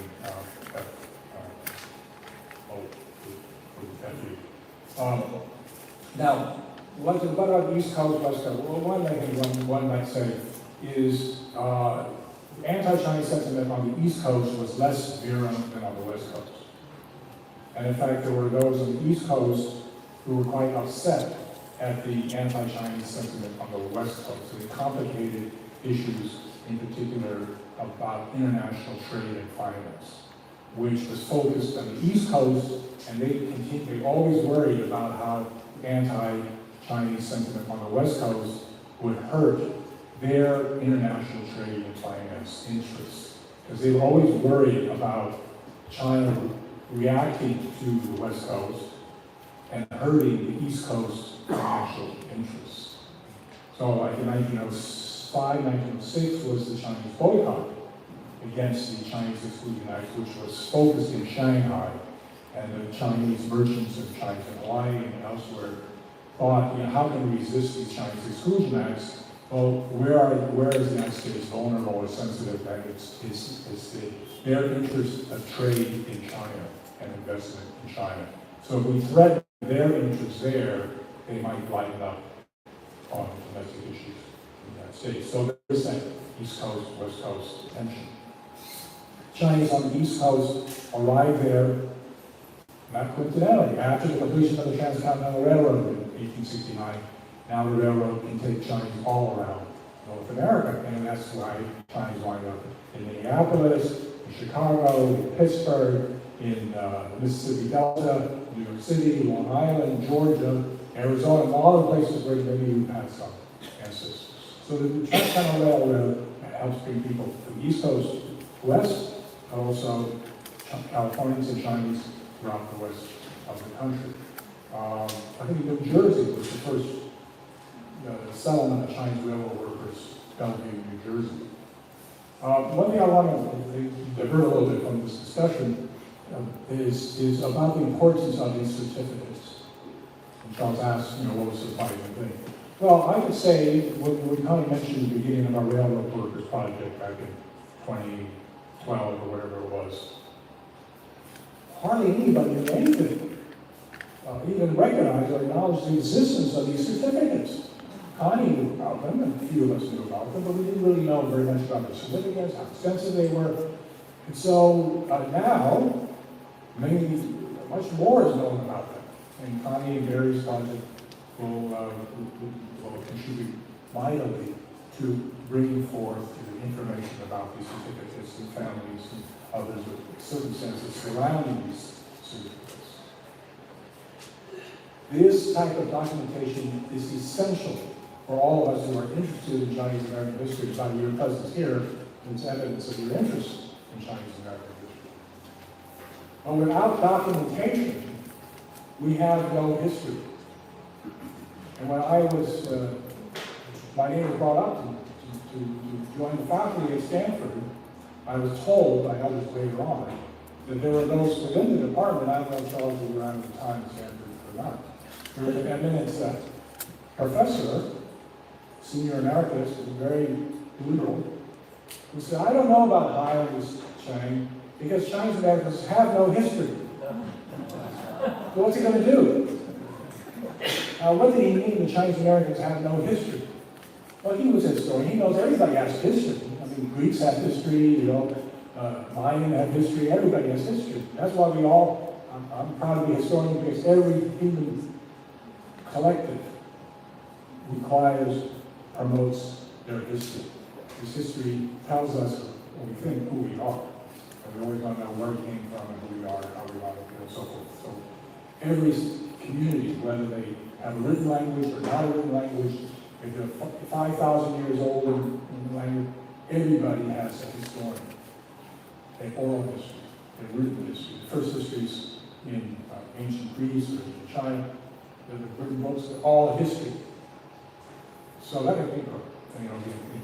now, what about the East Coast, West Coast? Well, one might say is anti-Chinese sentiment on the East Coast was less virulent than on the West Coast. And in fact, there were those on the East Coast who were quite upset at the anti-Chinese sentiment on the West Coast. So they complicated issues, in particular, about international trade and finance, which was focused on the East Coast, and they always worried about how anti-Chinese sentiment on the West Coast would hurt their international trade and finance interests. Because they were always worried about China reacting to the West Coast and hurting the East Coast financial interests. So like in 1905, 1906 was the Chinese boycott against the Chinese Exclusion Act, which was focused in Shanghai, and the Chinese merchants in China and Hawaii and elsewhere thought, how can we resist these Chinese Exclusion Acts? Well, where is the United States vulnerable or sensitive? That it's their interest of trade in China and investment in China. So if we threaten their interests there, they might lighten up on domestic issues in the United States. So there's that East Coast, West Coast tension. Chinese on the East Coast arrived there, not coincidentally, after the completion of the Transcontinental Railroad 1869. Now the railroad can take Chinese all around North America, and that's why Chinese wind up in Minneapolis, in Chicago, in Pittsburgh, in the Mississippi Delta, New York City, Long Island, Georgia, Arizona, and all the places where many of you have some ancestors. So the Transcontinental Railroad helps bring people from the East Coast west, but also Californians and Chinese throughout the west of the country. I think New Jersey was the first settlement of Chinese railroad workers, Bellevue, New Jersey. One thing I want to divert a little bit from this discussion is about the importance of these certificates. And Charles asked, what was the fighting thing? Well, I would say, when we kind of mentioned the beginning of our railroad workers project back in 2012 or whatever it was, hardly anybody knew anything, even recognized or acknowledged the existence of these certificates. Connie knew about them, and a few of us knew about them, but we didn't really know very much about the certificates, how extensive they were. And so now, much more is known about them. And Connie and Barre's project will contribute mightily to bringing forth the information about these certificates and families and others with circumstances surrounding these certificates. This type of documentation is essential for all of us who are interested in Chinese American history. By your presence here, it's evidence of your interest in Chinese American history. But without documentation, we have no history. And when my name was brought up to join the faculty at Stanford, I was told by others later on that there were those within the department, I don't know if Charles was around at the time at Stanford or not, there was an eminent professor, senior emeritus, very liberal, who said, I don't know about hiring this Chang because Chinese Americans have no history. So what's he going to do? What did he mean the Chinese Americans have no history? Well, he was a historian. He knows everybody has history. I mean, Greeks have history, Mayan have history, everybody has history. That's why I'm proud to be a historian because every human collective promotes their history. This history tells us what we think, who we are. And we always want to know where we came from and who we are and how we are, and so forth. So every community, whether they have a written language or not a written language, if they're 5,000 years old in the language, everybody has a historian, an oral history, a written history. The first histories in ancient Greece or in China, the written books are all history. So that can be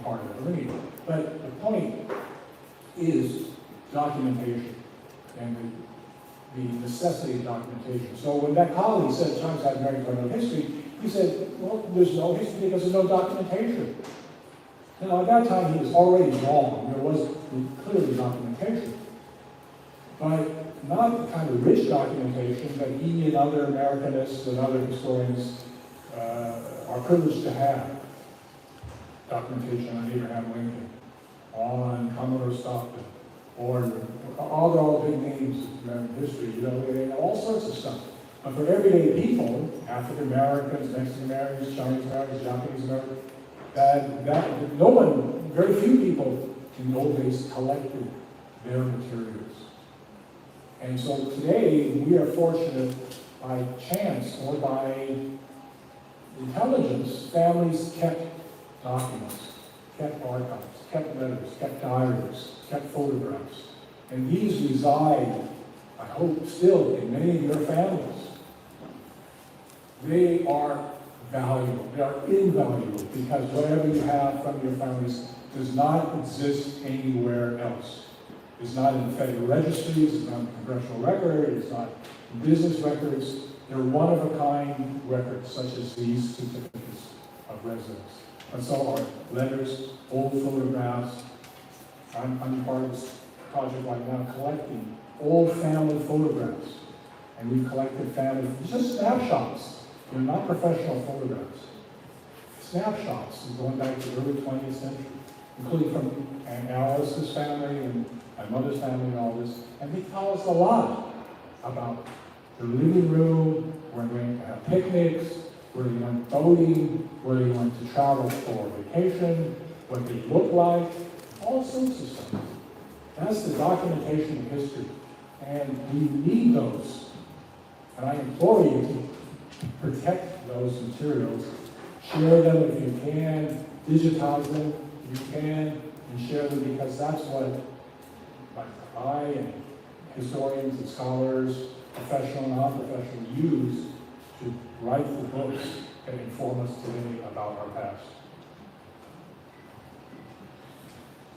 part of the lineage. But the point is documentation and the necessity of documentation. So when that colleague said China's had very no history, he said, well, there's no history because there's no documentation. Now, at that time, he was already wrong. There was clearly documentation. But not the kind of rich documentation that he and other Americanists and other historians are privileged to have. Documentation on Abraham Lincoln, on Commodore Stockton, or all the big names of American history, they have all sorts of stuff. But for everyday people, African Americans, Mexican Americans, Chinese Americans, Japanese Americans, very few people in the old days collected their materials. And so today, we are fortunate by chance or by intelligence, families kept documents, kept archives, kept letters, kept diaries, kept photographs. And these reside, I hope, still in many of your families. They are valuable. They are invaluable because whatever you have from your families does not exist anywhere else. It's not in the federal registries, it's not in the congressional record, it's not in business records. They're one-of-a-kind records, such as these certificates of residence. And so are letters, old photographs. I'm part of this project right now collecting old family photographs. And we've collected family, just snapshots. They're not professional photographs. Snapshots going back to the early 20th century, including from Alice's family and my mother's family and all this. And they tell us a lot about the living room, where we're going to have picnics, where they went boating, where they went to travel for vacation, what they look like, all sorts of stuff. That's the documentation of history. And we need those. And I implore you to protect those materials. Share them if you can, digitize them if you can, and share them because that's what I and historians and scholars, professional and non-professional, use to write the books that inform us today about our past.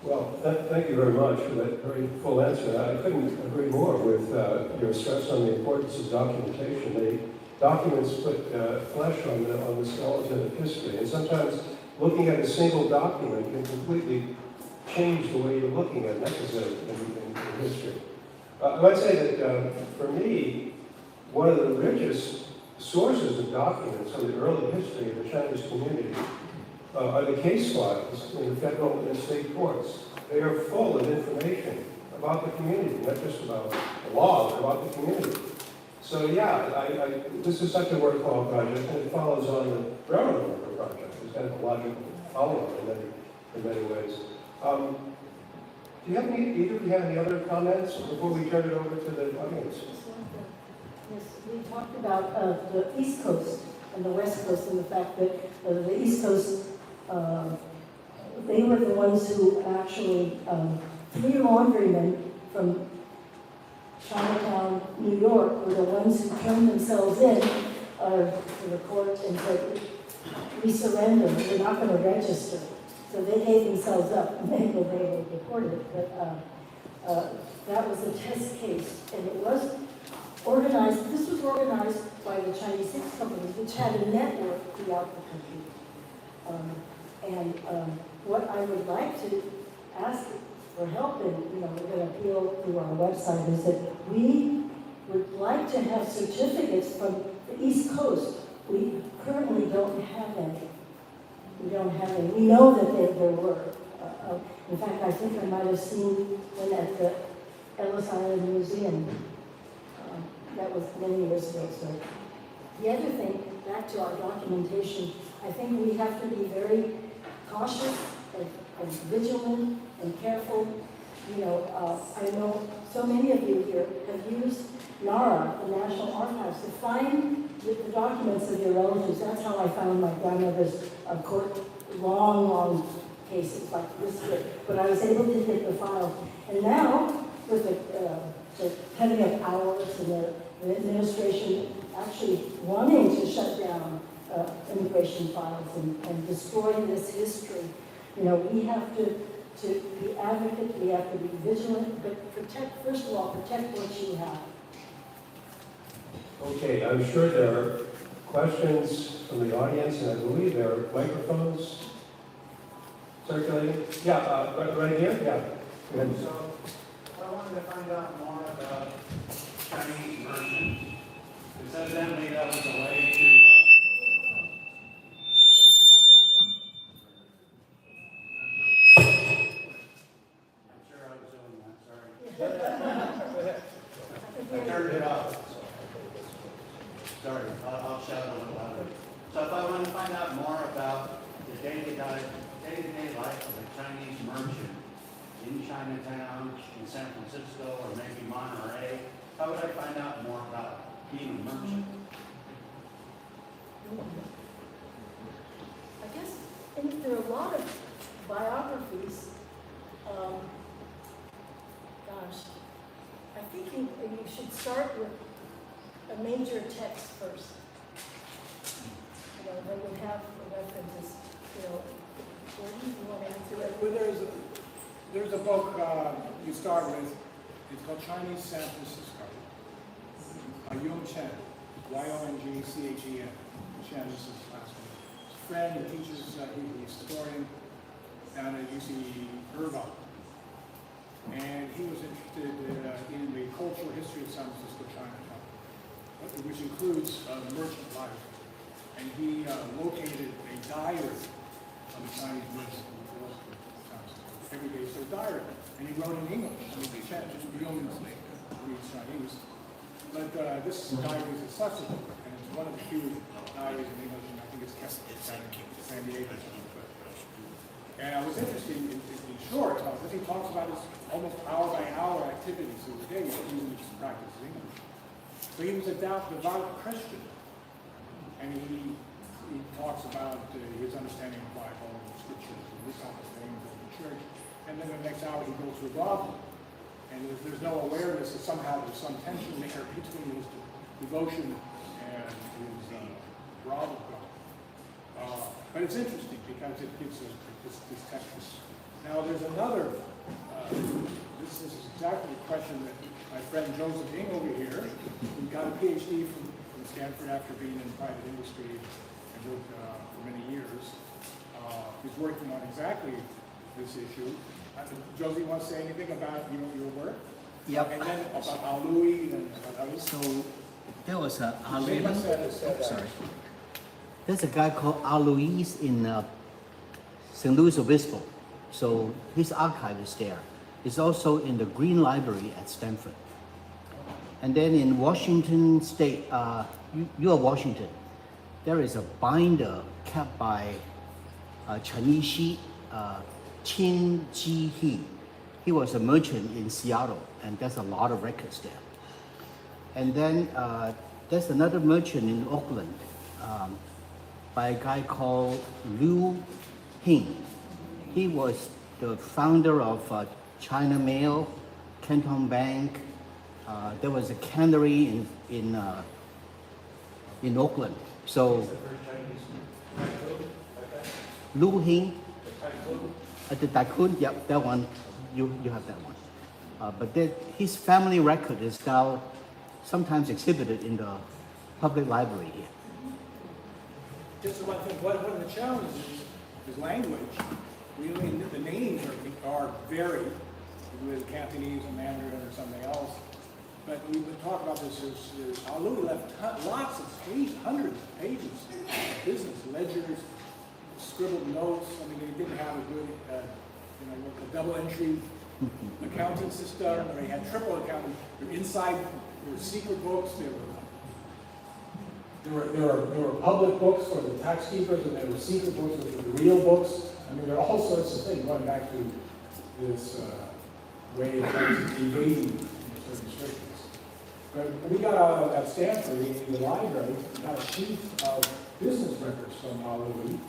Well, thank you very much for that very full answer. I couldn't agree more with your stress on the importance of documentation. The documents put flesh on the skeleton of history, and sometimes looking at a single document can completely change the way you're looking at an episode in history. I might say that for me, one of the richest sources of documents on the early history of the Chinese community are the case files in the federal and state courts. They are full of information about the community, not just about the law, but about the community. So yeah, this is such a worthwhile project, and it follows on the railroad worker project. It's kind of a logical follow-up in many ways. Do you have either of you have any other comments before we turn it over to the audience? Yes, we talked about the East Coast and the West Coast, and the fact that the East Coast, they were the ones who actually, 3 laundrymen from Chinatown, New York, were the ones who turned themselves in to the court and said, we surrender, we're not going to register. So they gave themselves up, and then they were deported. But that was a test case, and it was organized. This was organized by the Chinese 6 companies, which had a network throughout the country. What I would like to ask for help in, we're going to appeal through our website, is that we would like to have certificates from the East Coast. We currently don't have any. We don't have any. We know that there were. In fact, I think I might have seen one at the Ellis Island Museum. That was many years ago. So the other thing, back to our documentation, I think we have to be very cautious and vigilant and careful. I know so many of you here have used NARA, the National Archives, to find the documents of your relatives. That's how I found my grandmother's court, long cases like this here. But I was able to get the files. And now, with the cutting of hours and the administration actually wanting to shut down immigration files and destroy this history, we have to be advocates, we have to be vigilant, but protect, first of all, protect what you have. Okay, I'm sure there are questions from the audience, and I believe there are microphones circulating. Yeah, right here? Yeah. Go ahead. So, I wanted to find out more about Chinese merchants. Because evidently that was a way to, I'm sure I was doing that, sorry. I turned it off. Sorry, I'll shout a little louder. So if I want to find out more about the day-to-day life of a Chinese merchant in Chinatown, in San Francisco, or maybe Monterey, how would I find out more about being a merchant? I guess there are a lot of biographies. I think you should start with a major text first. That would have references. Gordon, you want to answer that? Well, there's a book you start with. It's called Chinese San Francisco. Yung Chen, Y-O-N-G-C-H-E-N. Chen is his last name. His friend who teaches, he's a historian down at UC Irvine. And he was interested in the cultural history of San Francisco, Chinatown, which includes the merchant life. And he located a diary of the Chinese merchant every day. So a diary. And he wrote in English. I mean, just beyond reads Chinese. But this diary is accessible, and it's one of the few diaries in English think it's San Diego. And I was interested in short, because he talks about his almost hour-by-hour activities of the day that he was practicing English. So he was a devout Christian, and he talks about his understanding of the Bible and scriptures and this kind of thing in the church. And then the next hour he goes to a brothel. And there's no awareness that somehow there's some tension there between his devotion and his brothel. But it's interesting because it gives us this texture. Now there's another, this is exactly the question that my friend Joseph Ng over here, who got a PhD from Stanford after being in private industry and worked for many years, is working on exactly this issue. Josie, you want to say anything about your work? Yep. And then about Al-Louis and others? So there was a Sorry. There's a guy called Alois in St. Louis Obispo. So his archive is there. It's also in the Green Library at Stanford. And then in Washington State, you are Washington, there is a binder kept by Chinese Qin Ji He. He was a merchant in Seattle, and there's a lot of records there. And then there's another merchant in Oakland by a guy called Liu Hing. He was the founder of China Mail, Canton Bank. There was a cannery in Oakland. So Liu Hing, the tycoon, yep, that one, you have that one. But his family record is now sometimes exhibited in the public library here. Just one thing, one of the challenges is language. Really, the names are varied with Cantonese and Mandarin or something else. But we would talk about this as Al-Louis left lots of pages, hundreds of pages of business ledgers, scribbled notes. I mean, they didn't have a good, a double entry accounting system. They had triple accounting. Inside, there were secret books. There were public books for the tax keepers, and there were secret books which were the real books. I mean, there are all sorts of things going back to this way of evading certain restrictions. But we got out at Stanford, in the library, we got a sheet of business records from Al-Louis,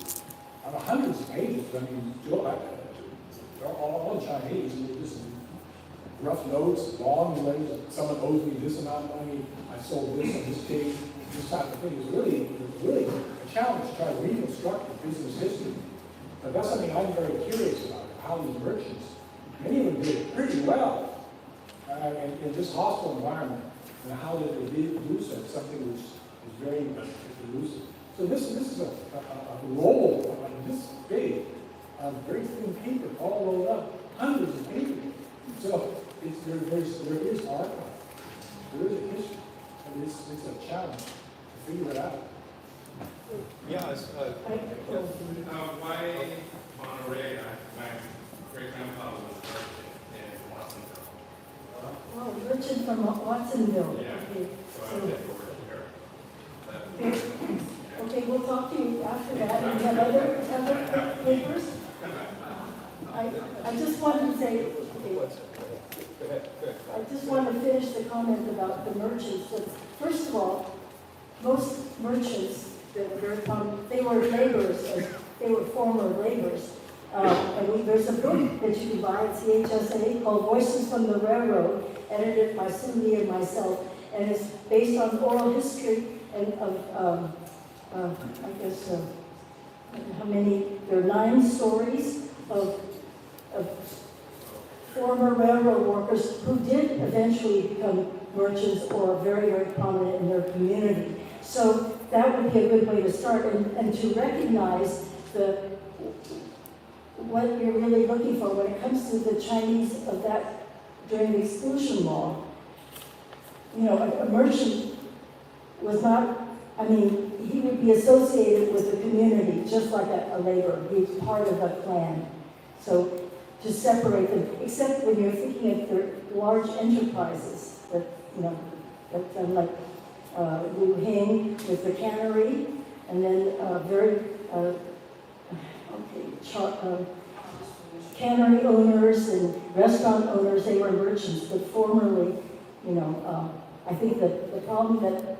hundreds of pages. I mean, they're all in Chinese. And just rough notes, long letters. Someone owes me this amount of money. I sold this on this date. This type of thing. It was really a challenge to try to reconstruct the business history. But that's something I'm very curious about, how these merchants, many of them did pretty well in this hostile environment, and how did they do so, something which is very elusive. So this is a roll, this big, very thin paper, all rolled up, hundreds of pages. So there is archive, there is a history, and it's a challenge to figure it out. Yes. My Monterey, my great-grandfather was in Watsonville. Oh, Richard from Watsonville. Yeah. Okay. So I did work here. Okay, we'll talk to you after that. And you have other papers? I just wanted to say, I just want to finish the comment about the merchants. That first of all, most merchants that were very common, they were laborers, they were former laborers. There's a book that you can buy at CHSA called Voices from the Railroad, edited by Cindy and myself, and it's based on oral history and of how many, there are 9 stories of former railroad workers who did eventually become merchants or very, very prominent in their community. So that would be a good way to start, and to recognize what you're really looking for when it comes to the Chinese of that during the exclusion law. You know, a merchant was not, I mean, he would be associated with the community just like a laborer. He was part of the clan. So to separate them, except when you're thinking of the large enterprises that, like Liu Hing with the cannery, And then cannery owners and restaurant owners, they were merchants, but formerly, I think that the problem that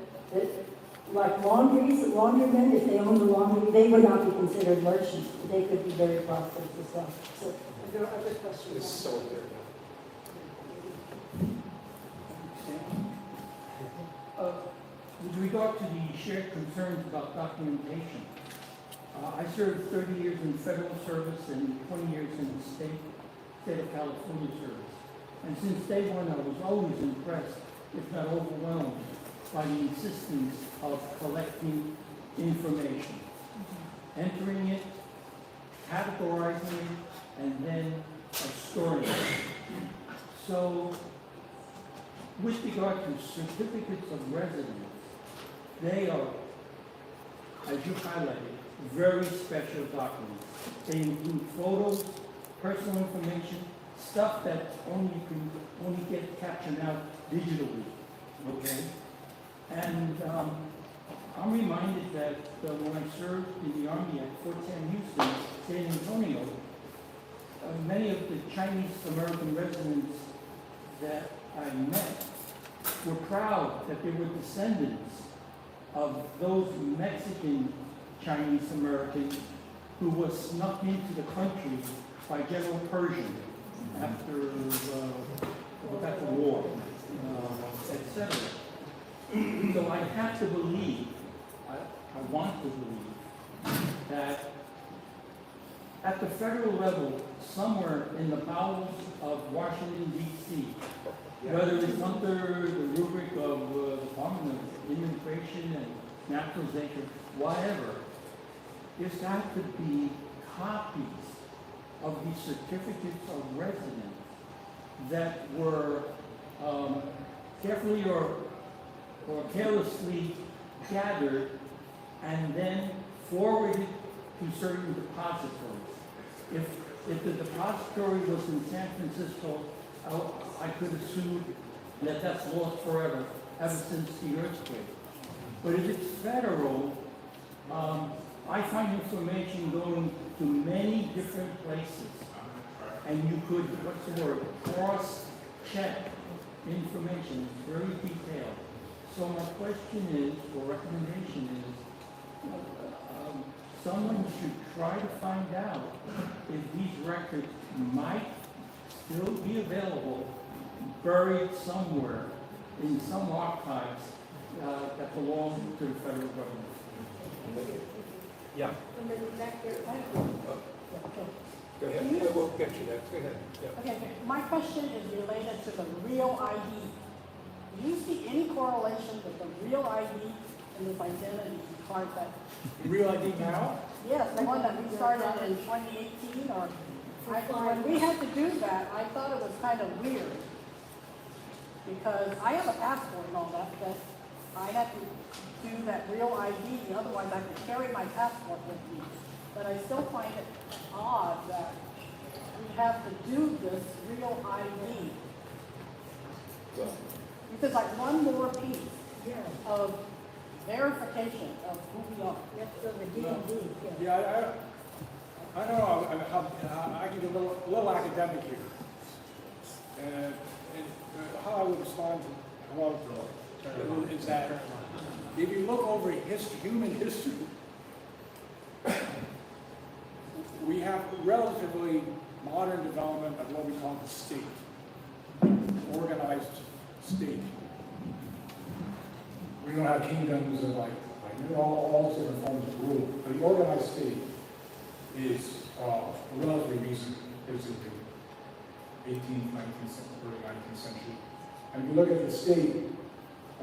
like laundrymen, if they owned a laundry, they would not be considered merchants. They could be very prosperous as well. So, if there are other questions. It's so clear With regard to the shared concerns about documentation, I served 30 years in federal service and 20 years in the state of California service. And since day one, I was always impressed, if not overwhelmed, by the insistence of collecting information, entering it, categorizing it, and then storing it. So, with regard to certificates of residence, they are, as you highlighted, very special documents. They include photos, personal information, stuff that you can only get captured out digitally, okay? And I'm reminded that when I served in the Army at Fort Sam Houston, San Antonio, many of the Chinese American residents that I met were proud that they were descendants of those Mexican Chinese Americans who were snuck into the country by General Pershing after the war, etc. So I have to believe, I want to believe, that at the federal level, somewhere in the bowels of Washington, D.C., whether it's under the rubric of the Department of Immigration and Naturalization, whatever, there's got to be copies of these certificates of residence that were carefully or carelessly gathered and then forwarded to certain depositories. If the depository was in San Francisco, I could assume that that's lost forever, ever since the earthquake. But if it's federal, I find information going to many different places. And you could, what's the word, cross-check information. It's very detailed. So my question is, or recommendation is, someone should try to find out if these records might still be available, buried somewhere in some archives that belong to the federal government. Yeah. And then back there, Go ahead. We'll get you there. Go ahead. Yeah. Okay, my question is related to the real ID. Do you see any correlation with the real ID and this identity card that? Real ID now? Yes, the one that we started in 2018 or, when we had to do that, I thought it was kind of weird. Because I have a passport and all that, but I had to do that real ID, otherwise I could carry my passport with me. But I still find it odd that we have to do this real ID. Because like one more piece of verification of who we are. Yeah, I don't know, I can get a little academic here. And how I would respond to Hello is that if you look over human history, we have relatively modern development of what we call the state, organized state. We don't have kingdoms and all different forms of rule, but the organized state is relatively recent. It's in the 18th, 19th, early 19th century. And if you look at the state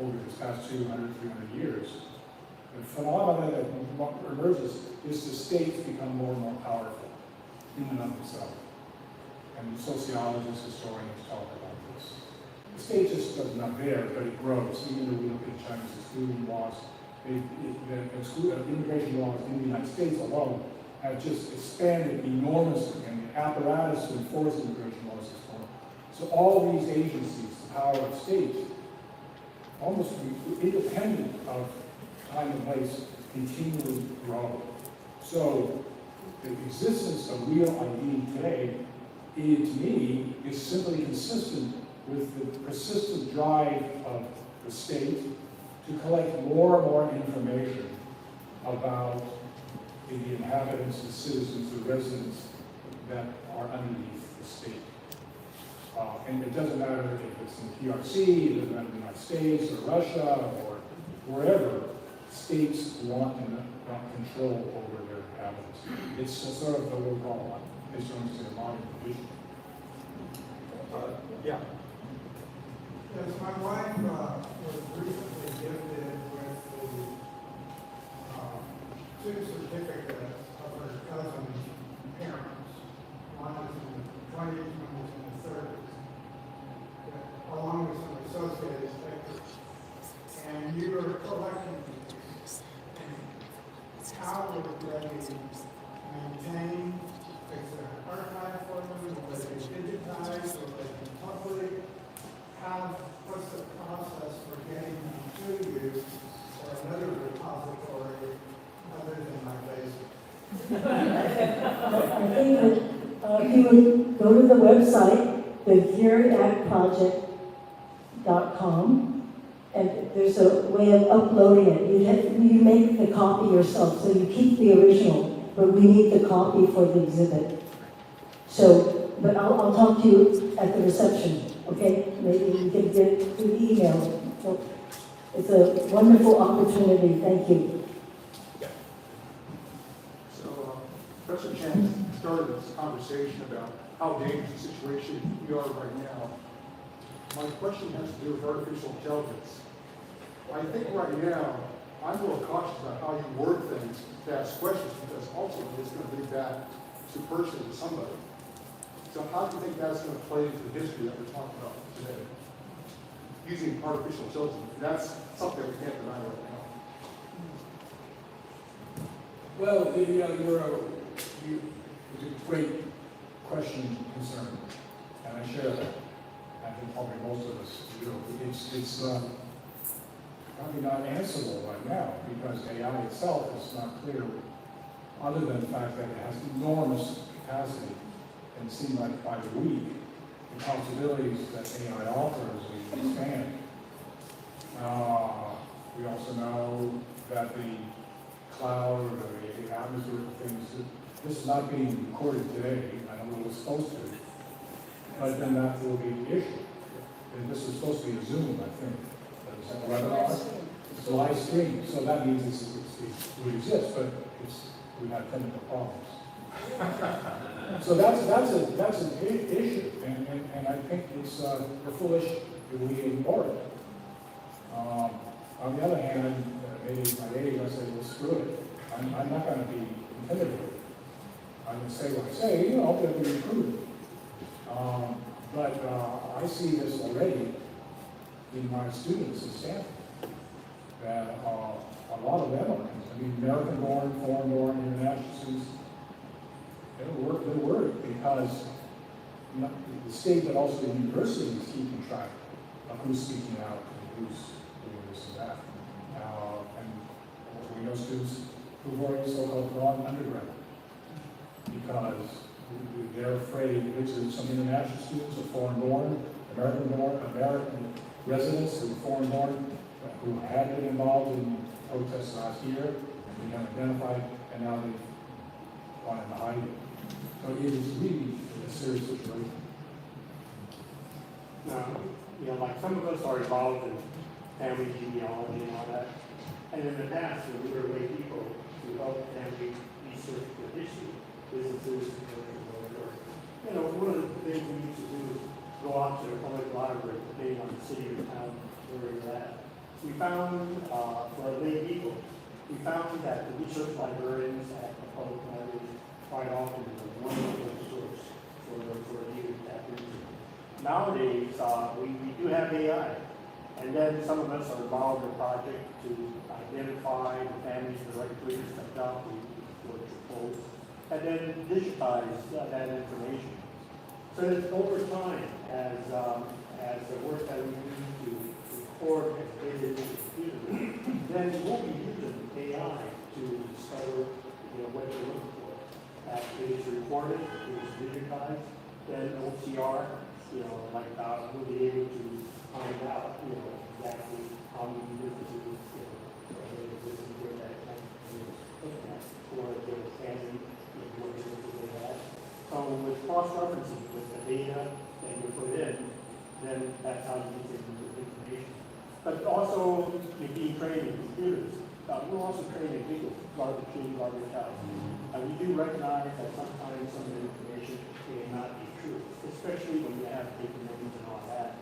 over this past 200, 300 years, the phenomenon that emerges is the states become more and more powerful in and of themselves. And sociologists, historians talk about this. The state just does not there, but it grows. Even though we look at China's exclusion laws, immigration laws in the United States alone have just expanded enormously, and the apparatus to enforce immigration laws is growing. So all of these agencies, the power of states, almost independent of time and place, continually grow. So the existence of real ID today, to me, is simply consistent with the persistent drive of the state to collect more and more information about the inhabitants, the citizens, the residents that are underneath the state. And it doesn't matter if it's in the PRC, it doesn't matter in the United States or Russia or wherever, states want control over their inhabitants. It's a sort of the overall, as you understand, modern condition. Yeah. Yes, my wife was recently gifted with the two certificates of her cousin's parents. One is in the 20s, one is in the 30s, along with some associated papers. And you were collecting these. And how would they maintain? Is there an archive for them? Will they be digitized? Will they be public? What's the process for getting them to you or another repository other than my basement? I think that if you would go to the website, the Geary Act project.com, and there's a way of uploading it. You make the copy yourself, so you keep the original, but we need the copy for the exhibit. So, but I'll talk to you at the reception, okay? Maybe you can get it through the email. So it's a wonderful opportunity. Thank you. So, Professor Chang started this conversation about how dangerous the situation we are right now. My question has to do with artificial intelligence. I think right now, I'm more cautious about how you word things to ask questions because ultimately it's going to lead back to person to somebody. So how do you think that's going to play into the history that we're talking about today? Using artificial intelligence, that's something we can't deny right now. Well, it's a great question, concern, and I share that. I think probably most of us do. It's probably not answerable right now because AI itself is not clear, other than the fact that it has enormous capacity and seem like by the week, the possibilities that AI offers we expand. We also know that the cloud or the atmosphere of things, this is not being recorded today. I don't know what it's supposed to, but then that will be the issue. And this is supposed to be a Zoom, I think. Is that a webinar? It's a live stream, so that means it would exist, but we have technical problems. So that's an issue, and I think we're foolish if we ignore it. On the other hand, maybe my age, I say, well, screw it. I'm not going to be intimidated. I'm going to say what I say, I'll be improved. But I see this already in my students at Stanford, that a lot of them are, American-born, foreign-born, international students, they're worried because the state, but also the university is keeping track of who's speaking out and who's doing this and that. And we know students who've already so-called gone underground because they're afraid that some international students are foreign-born, American residents who are foreign-born, who had been involved in protests last year and become identified, and now they've gone into hiding. So it is really a serious situation. Now, like some of us are involved in family genealogy and all that. And in the past, we were way people to help family research the issue, businesses, or one of the things we used to do is go out to the public library, depending on the city or town where you're at. We found, for lay people, we found that the research librarians at the public library quite often is a wonderful source for you that research. Nowadays, we do have AI, and then some of us are involved in a project to identify the families directories, adopt the proposed, and then digitize that information. So that over time, as the work that we do to record and edit in the computer, then we'll be using AI recorded, it was digitized, then OCR, we'll be able to find out, exactly how many businesses, they existed during that time, or if they were standing, what businesses they had. So with cross-referencing with the data that you put in, then that's how you get the information. But also, you're being trained in computers. We're also trained in legal, garbage in, garbage out. And we do recognize that sometimes some of the information may not be true, especially when you have big names and all that.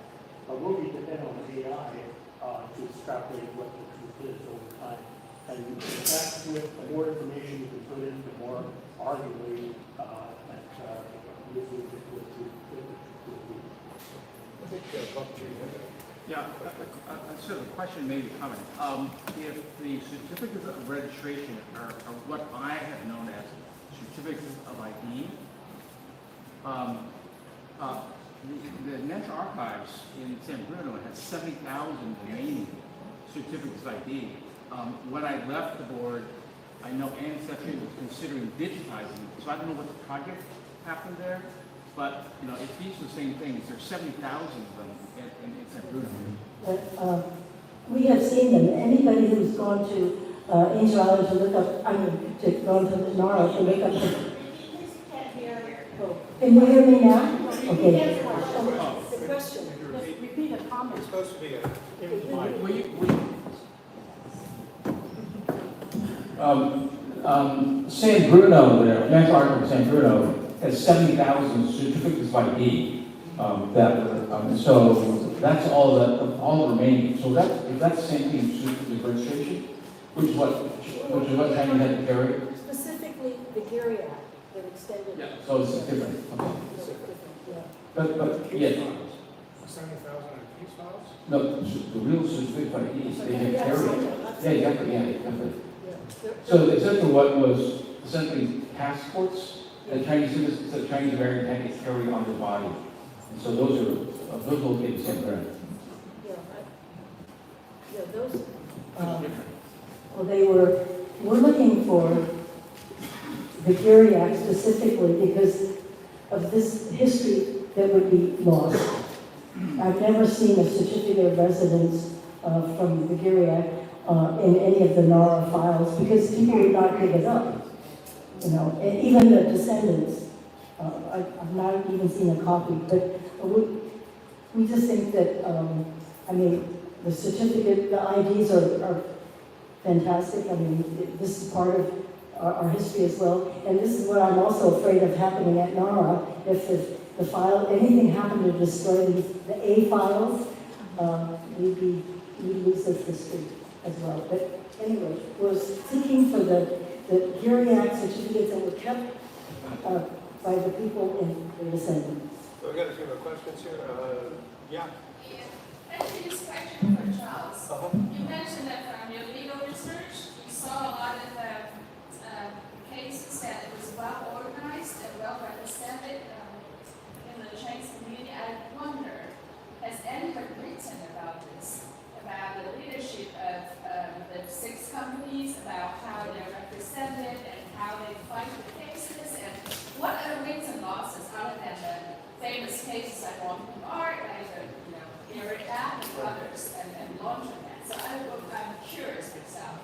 But we'll be dependent on AI to extrapolate what the truth is over time. And in fact, with the more information you can put in, the more arguably Yeah, so the question, maybe comment. If the certificates of registration are what I have known as certificates of ID, the National Archives in San Bruno has 70,000 remaining certificates of ID. When I left the board, I know Ancestry was considering digitizing it, so I don't know what the project happened there, but if these are the same things, there's 70,000 of them in San Bruno. We have seen them. Anybody who's gone to Angel Island to look up, gone to the Nara to look up. Can you hear me now? Okay. The question, just repeat a comment. It's supposed to be a. San Bruno, there, National Archive of San Bruno has 70,000 certificates of ID so that's all remaining. So if that's the same thing as certificate of registration, which is what Connie had to carry. Specifically, the Geary Act that extended. Yeah. So it's different. Okay. Yeah. But yeah. 70,000 case files? No, the real certificate of ID, they had carry. Yeah, exactly. Yeah, exactly. Yeah. So essentially what was essentially passports that Chinese citizens, that Chinese American had to carry on their body. And so those located in San Bruno. Yeah, those, well, we're looking for the Geary Act specifically because of this history that would be lost. I've never seen a certificate of residence from the Geary Act in any of the NARA files because people would not pick it up. And even the descendants, I've not even seen a copy, but we just think that, the certificate, the IDs are fantastic. This is part of our history as well. And this is what I'm also afraid of happening at NARA. If the file, anything happened to destroy the A files, we'd lose this history as well. But anyway, we're seeking for the Geary Act certificates that were kept by the people in the descendants. So we got a few more questions here. Yeah. Actually, this question for Charles. You mentioned that from your legal research, you saw a lot of cases that it was well organized and well represented in the Chinese community. I wonder, has anyone written about this, about the leadership of the 6 companies, about how they're represented and how they fight the cases, and what are the wins and losses other than the famous cases like Barre, like the Geary Act and others, and laundromat. So I'm curious myself.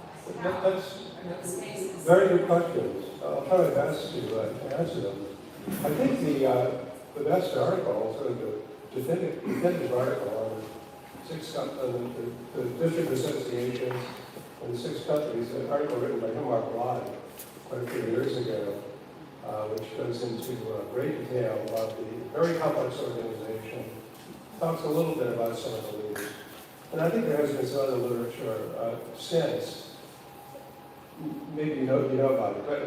That's very good questions. I'll try my best to answer them. I think the best article, sort of the definitive article on the district associations and the 6 countries, an article written by Barre quite a few years ago, which goes into great detail about the very complex organization, talks a little bit about some of the leaders. And I think there has been some other literature since. Maybe you know about it. But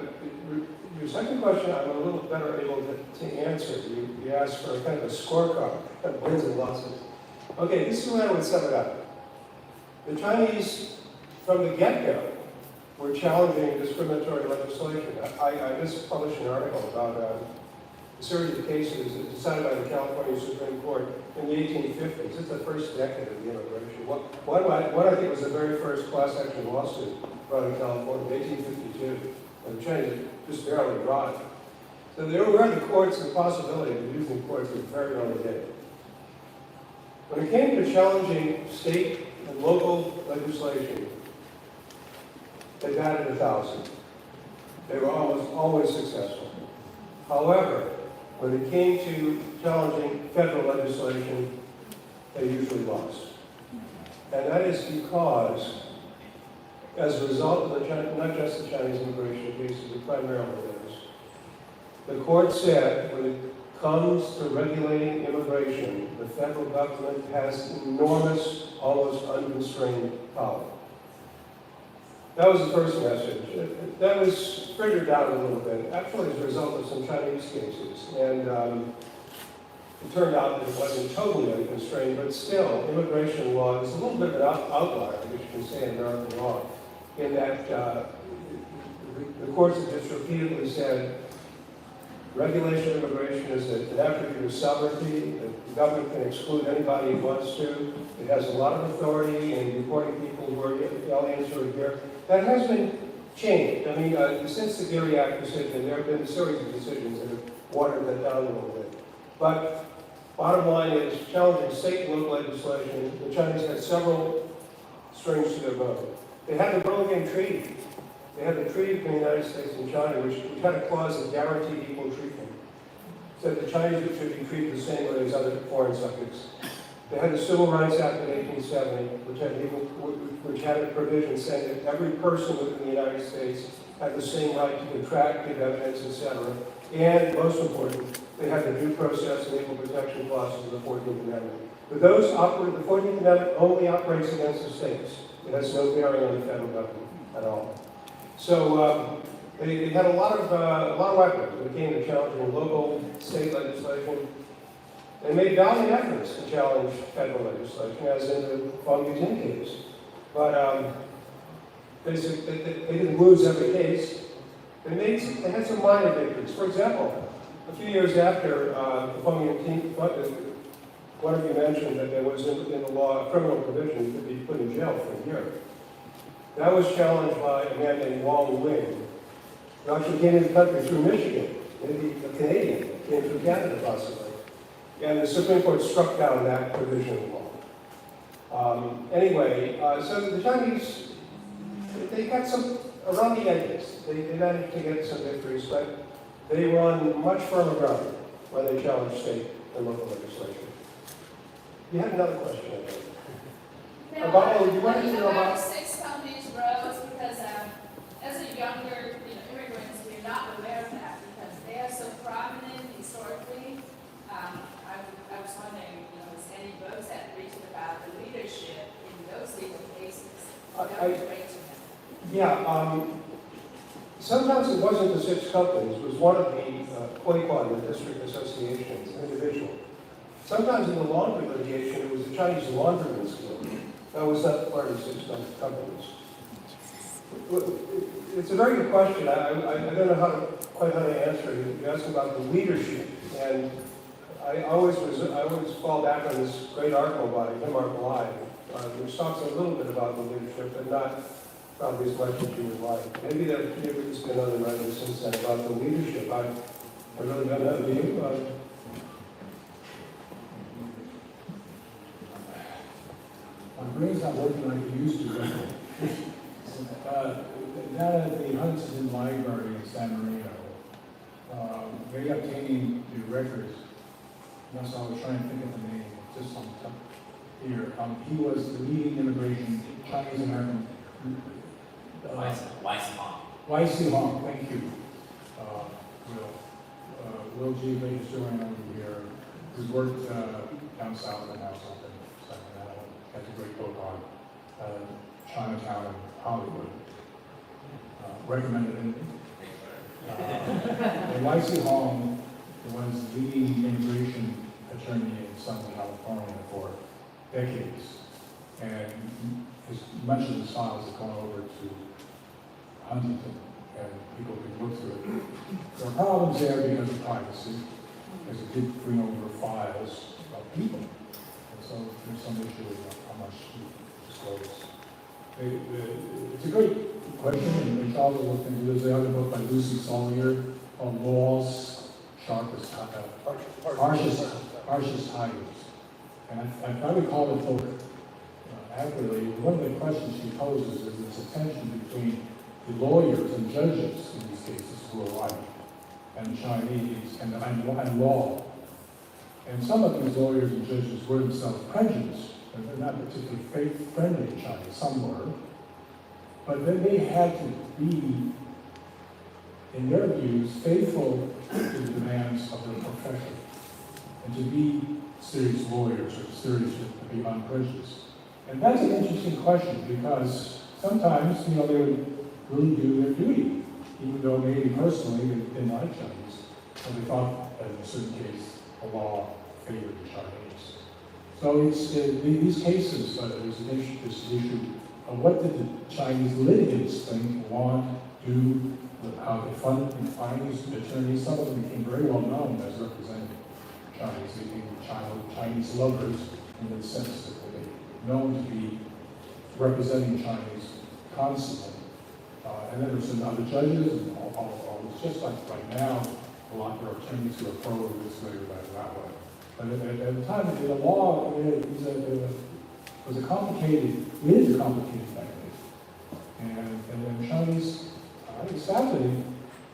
your second question, I'm a little better able to answer. You asked for kind of a scorecard of wins and losses. Okay, this is the way I would sum it up. The Chinese, from the get-go, were challenging discriminatory legislation. I just published an article about a series of cases decided by the California Supreme Court in the 1850s. It's the first decade of the immigration. One I think was the very first class action lawsuit brought in California in 1852, and the Chinese just barely arrived. So they were aware of the courts, the possibility of using courts was very early days. When it came to challenging state and local legislation, they batted 1,000. They were almost always successful. However, when it came to challenging federal legislation, they usually lost. And that is because, as a result of not just the Chinese immigration cases, but primarily those, the court said when it comes to regulating immigration, the federal government has enormous, almost unconstrained power. That was the first message. That was figured out a little bit, actually as a result of some Chinese cases. And it turned out that it wasn't totally unconstrained, but still, immigration law is a little bit of an outlier, I guess you can say, in American law, in that the courts have just repeatedly said regulation of immigration is an attribute of sovereignty. The government can exclude anybody it wants to. It has a lot of authority in deporting people who are aliens who are here. That has been changed. I mean, since the Geary Act decision, there have been a series of decisions that have watered that down a little bit. But bottom line is, challenging state and local legislation, the Chinese had several strings to their bow. They had the Berkeley Treaty. They had the treaty between the United States and China, which had a clause that guaranteed equal treatment. Said the Chinese should be treated the same way as other foreign subjects. They had the Civil Rights Act of 1870, which had a provision saying that every person within the United States had the same right to contract, give evidence, etc. And most important, they had the due process and equal protection clauses of the 14th Amendment. But the 14th Amendment only operates against the states. It has no bearing on the federal government at all. So they had a lot of weapons when it came to challenging local, state legislation. They made valiant efforts to challenge federal legislation, as in the Fong case. But they didn't lose every case. They had some minor victories. For example, a few years after the Fong one of you mentioned that there was in the law a criminal provision you could be put in jail for a year. That was challenged by a man named Wong Wing, who actually came into the country through Michigan, maybe a Canadian, came through Canada possibly. And the Supreme Court struck down that provision of law. Anyway, so the Chinese, they got some, around the edges, they managed to get some victories, but they were on much firmer ground when they challenged state and local legislation. You had another question, I think. Now, You wanted to know about... six companies rose because as a younger immigrants, we're not aware of that because they are so prominent historically. I was wondering, is any books that reached about the leadership in those legal cases? Sometimes it wasn't the six companies, it was one of the Quaquan, the district associations, an individual. Sometimes in the laundry litigation, it was the Chinese Laundrymen's Guild. That was not part of the six companies. It's a very good question. I don't know quite how to answer it. You asked about the leadership, and I always fall back on this great article by Him Art Live, which talks a little bit about the leadership, but not probably as much as you would like. Maybe there's been other writings since then about the leadership. I really don't know. Do you? My brain's not working like it used to. Down at the Huntington Library in San Marino, they obtained the records. That's why I was trying to think of the name, just on top here. He was the leading immigration Chinese American. Y.C. Hong, thank you. Will G. Lake historian over here, who's worked down south and now something. Has a great book on Chinatown and Hollywood. Recommended it. And Y.C. Hong was the leading immigration attorney in Southern California for decades. And much of his files have gone over to Huntington, and people can look through it. There are problems there because of privacy, because it did bring over files of people. So there's some issue with how much to disclose. It's a great question, and Charles looked into. There's the other book by Lucy Sawyer called Laws sharpest, harshest tigers. And if I recall the book accurately, one of the questions she poses is this tension between the lawyers and judges in these cases who are white and Chinese and law. And some of these lawyers and judges were themselves prejudiced, and they're not particularly faith-friendly in China, some were. But then they had to be, in their views, faithful to the demands of their profession, and to be serious lawyers or serious to be unprejudiced. And that's an interesting question, because sometimes, they would really do their duty, even though maybe personally they didn't like Chinese, or they thought that in a certain case the law favored the Chinese. So it's these cases, there's this issue of what did the Chinese litigants think, want, do, how they funded and finance attorneys. Some of them became very well known as representing Chinese. They became Chinese lovers in the sense that they were known to be representing Chinese constantly. And then there's some other judges, and all it's just like right now, a lot of attorneys who are pro this way or that way. But at the time, the law was a complicated, it is a complicated mechanism. And then Chinese, it's fascinating,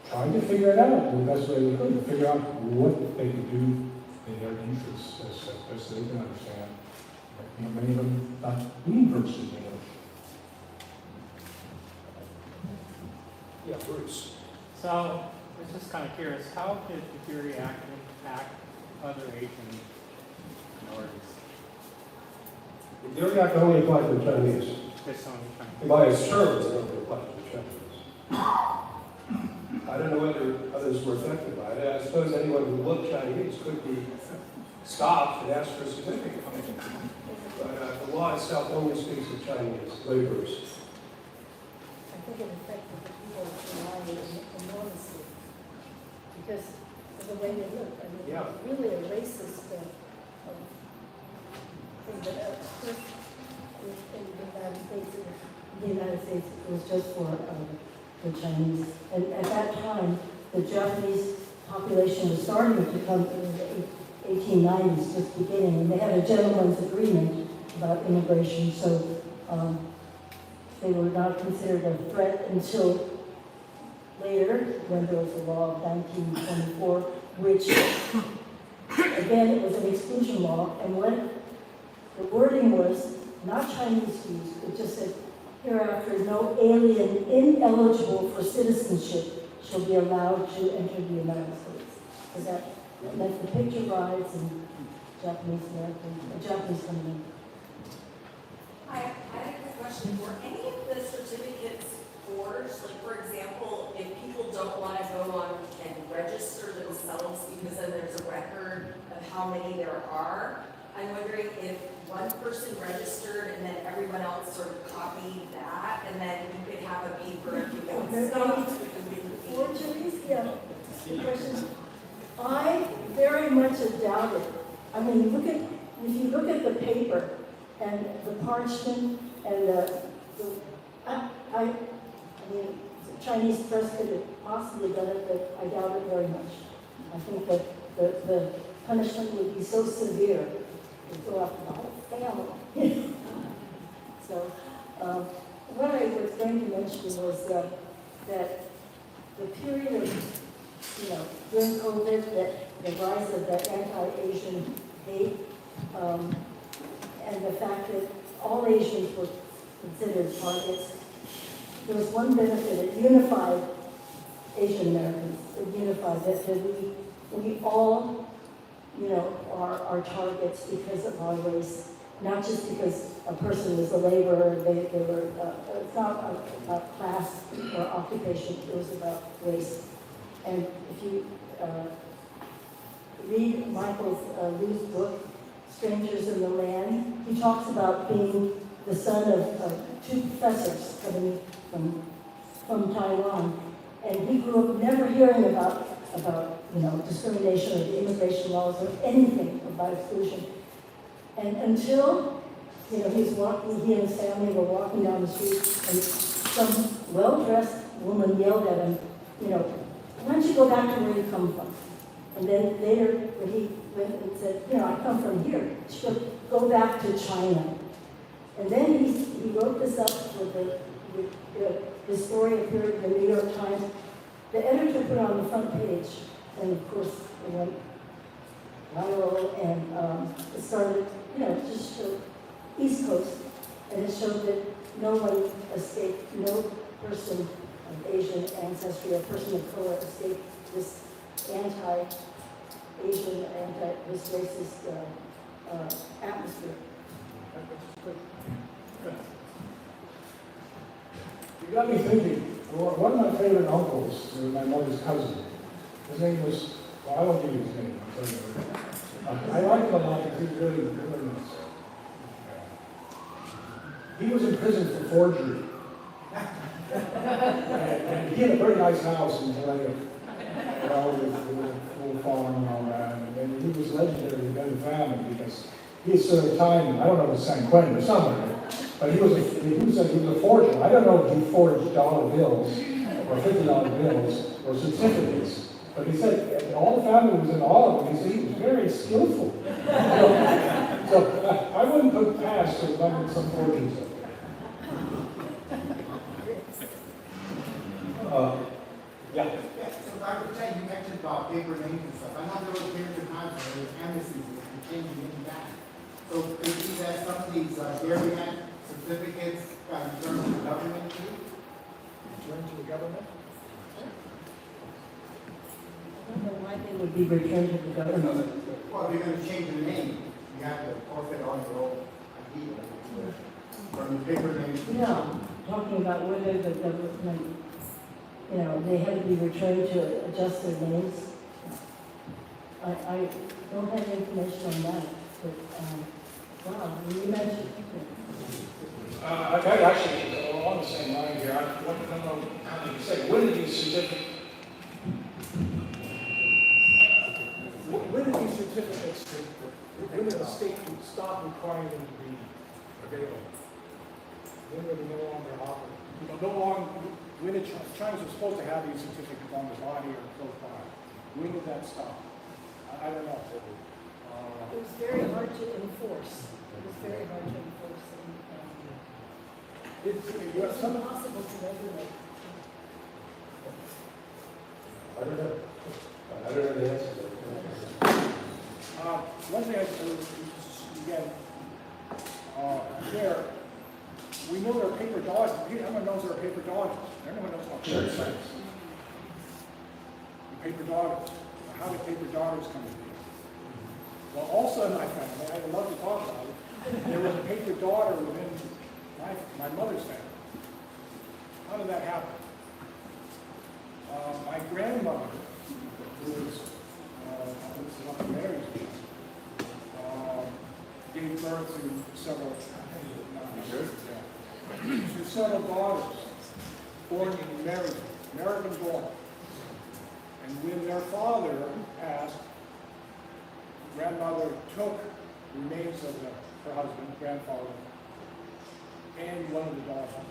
trying to figure it out the best way they could, to figure out what they could do in their interests as best they can understand. Many of them not being versed in English. Yeah, Bruce. So, I was just kind of curious, how did the Geary Act impact other Asian minorities? The Geary Act only applied to the Chinese. Just on China. By its terms, it only applied to the Chinese. I don't know whether others were affected by it. I suppose anyone who looked Chinese could be stopped and asked for a certificate. But the law itself only speaks of Chinese laborers. I think it affected the people in Hawaii enormously because of the way they look. I mean, Yeah. it's really a racist thing. But first, in the United States, it was just for the Chinese. And at that time, the Japanese population was starting to come in the 1890s, just beginning, and they had a gentleman's agreement about immigration, so they were not considered a threat until later, when there was a law of 1924, which, again, it was an exclusion law, and what the wording was, not Chinese Jews, it just said, hereafter, no alien ineligible for citizenship shall be allowed to enter the United States. So that meant the picture brides and Japanese Americans, Japanese coming in. I have a question. Were any of the certificates forged? Like, for example, if people don't want to go on and register themselves because then there's a record of how many there are, I'm wondering if one person registered and then everyone else sort of copied that, and then you could have a paper if you want stuff. Forgeries, yeah. The question, I very much doubt it. I mean, if you look at the paper and the parchment and I mean, the Chinese press could have possibly done it, but I doubt it very much. I think that the punishment would be so severe, it would go after the whole family. So, what I was going to mention was that the period of, during COVID, that the rise of the anti-Asian hate, and the fact that all Asians were considered targets, there was one benefit. It unified Asian Americans. It unified that we all, are targets because of our race, not just because a person was a laborer. They were. It's not about class or occupation. It was about race. And if you read Michael Liu's book, Strangers in the Land, he talks about being the son of two professors coming from Taiwan, and he grew up never hearing about discrimination or the immigration laws or anything about exclusion, and until he's walking, he and his family were walking down the street, and some well-dressed woman yelled at him, why don't you go back to where you come from? And then later, when he went and said, you know, I come from here, she goes, go back to China. And then he wrote this up the story appeared in the New York Times. The editor put it on the front page, and of course, it went viral, and it started, you know, just showed East Coast, and it showed that no one escaped, no person of Asian ancestry or person of color escaped this anti-Asian, this racist atmosphere. You got me thinking, one of my favorite uncles, my mother's cousin, his name was, well, I won't give you his name, I'll tell you. I like him a lot because he's really nice. He was in prison for forgery. And he had a very nice house in Vallejo, with a full farm and all that. And he was legendary within the family because he had served time, I don't know if it's San Quentin or somewhere, but he was a forger. I don't know if he forged dollar bills or $50 bills or certificates, but he said all the family was in awe of him. He said he was very skillful. So I wouldn't put past him having some forgeries. Yeah. So Dr. Chang, you mentioned about paper names and stuff. I know there was periods of time when there was embassies and changing into that. So could you see that some of these Geary Act certificates got returned to the government too? Returned to the government? I don't know why they would be returned to the government. Well, they're going to change the name. You have to forfeit on your own ID from the paper names. No, talking about whether the government, you know, they had to be returned to adjust their names. I don't have information on that, but, wow, you mentioned. Actually, along the same line here, I don't know how you say, when did these certificates, when did the state stop requiring them to be available? When were they no longer offered? When the Chinese were supposed to have these certificates on the body or close by, when did that stop? I don't know. It was very hard to enforce. It was very hard to enforce. It was impossible to regulate. I don't know. I don't know the answer to that. One thing again, there, we know there are paper dollars. Everyone knows there are paper dollars. Everyone knows what paper cents. Paper dollars. How did paper dollars come to be? Well, also in my family, I would love to talk about it, there was a paper daughter within my mother's family. How did that happen? My grandmother, who was Uncle Mary's, gave birth to several daughters born in American born. And when their father passed, grandmother took the remains of her husband, grandfather, and one of the daughters,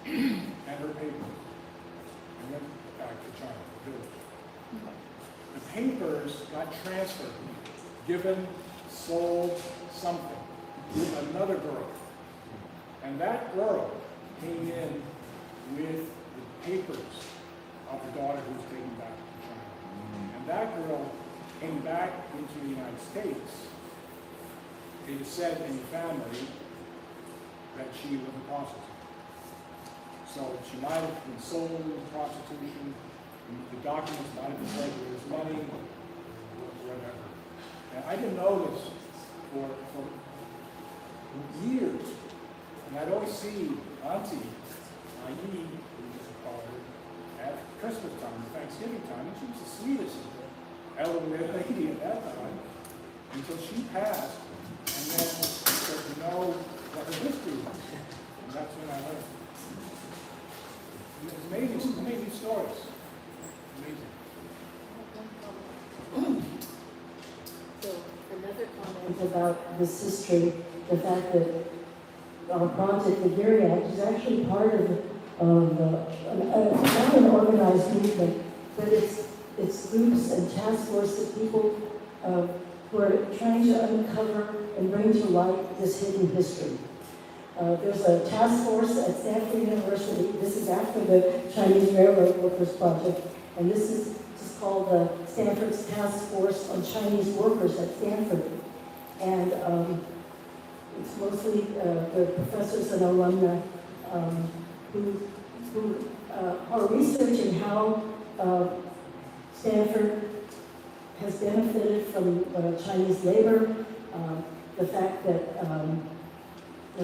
and her papers, and went back to China, the village. The papers got transferred, given, sold, something, to another girl. And that girl came in with the papers of the daughter who was taken back to China. And that girl came back into the United States. It is said in the family that she was a prostitute. So she might have been sold into prostitution. The documents might have been said there was money, whatever. And I didn't know this for years. And I'd always see Auntie, we used to call her, at Christmas time, Thanksgiving time, and she was the sweetest elderly lady at that time, until she passed, and then started to know what her history was. And that's when I learned. It's amazing stories. Amazing. So another comment about this history, the fact that our project, the Geary Act, is actually part of not an organized movement, but it's it's groups and task forces of people who are trying to uncover and bring to light this hidden history. There's a task force at Stanford University. This is after the Chinese Railroad Workers Project, and this is just called the Stanford's Task Force on Chinese Workers at Stanford. And it's mostly the professors and alumni who are researching how Stanford has benefited from Chinese labor, the fact that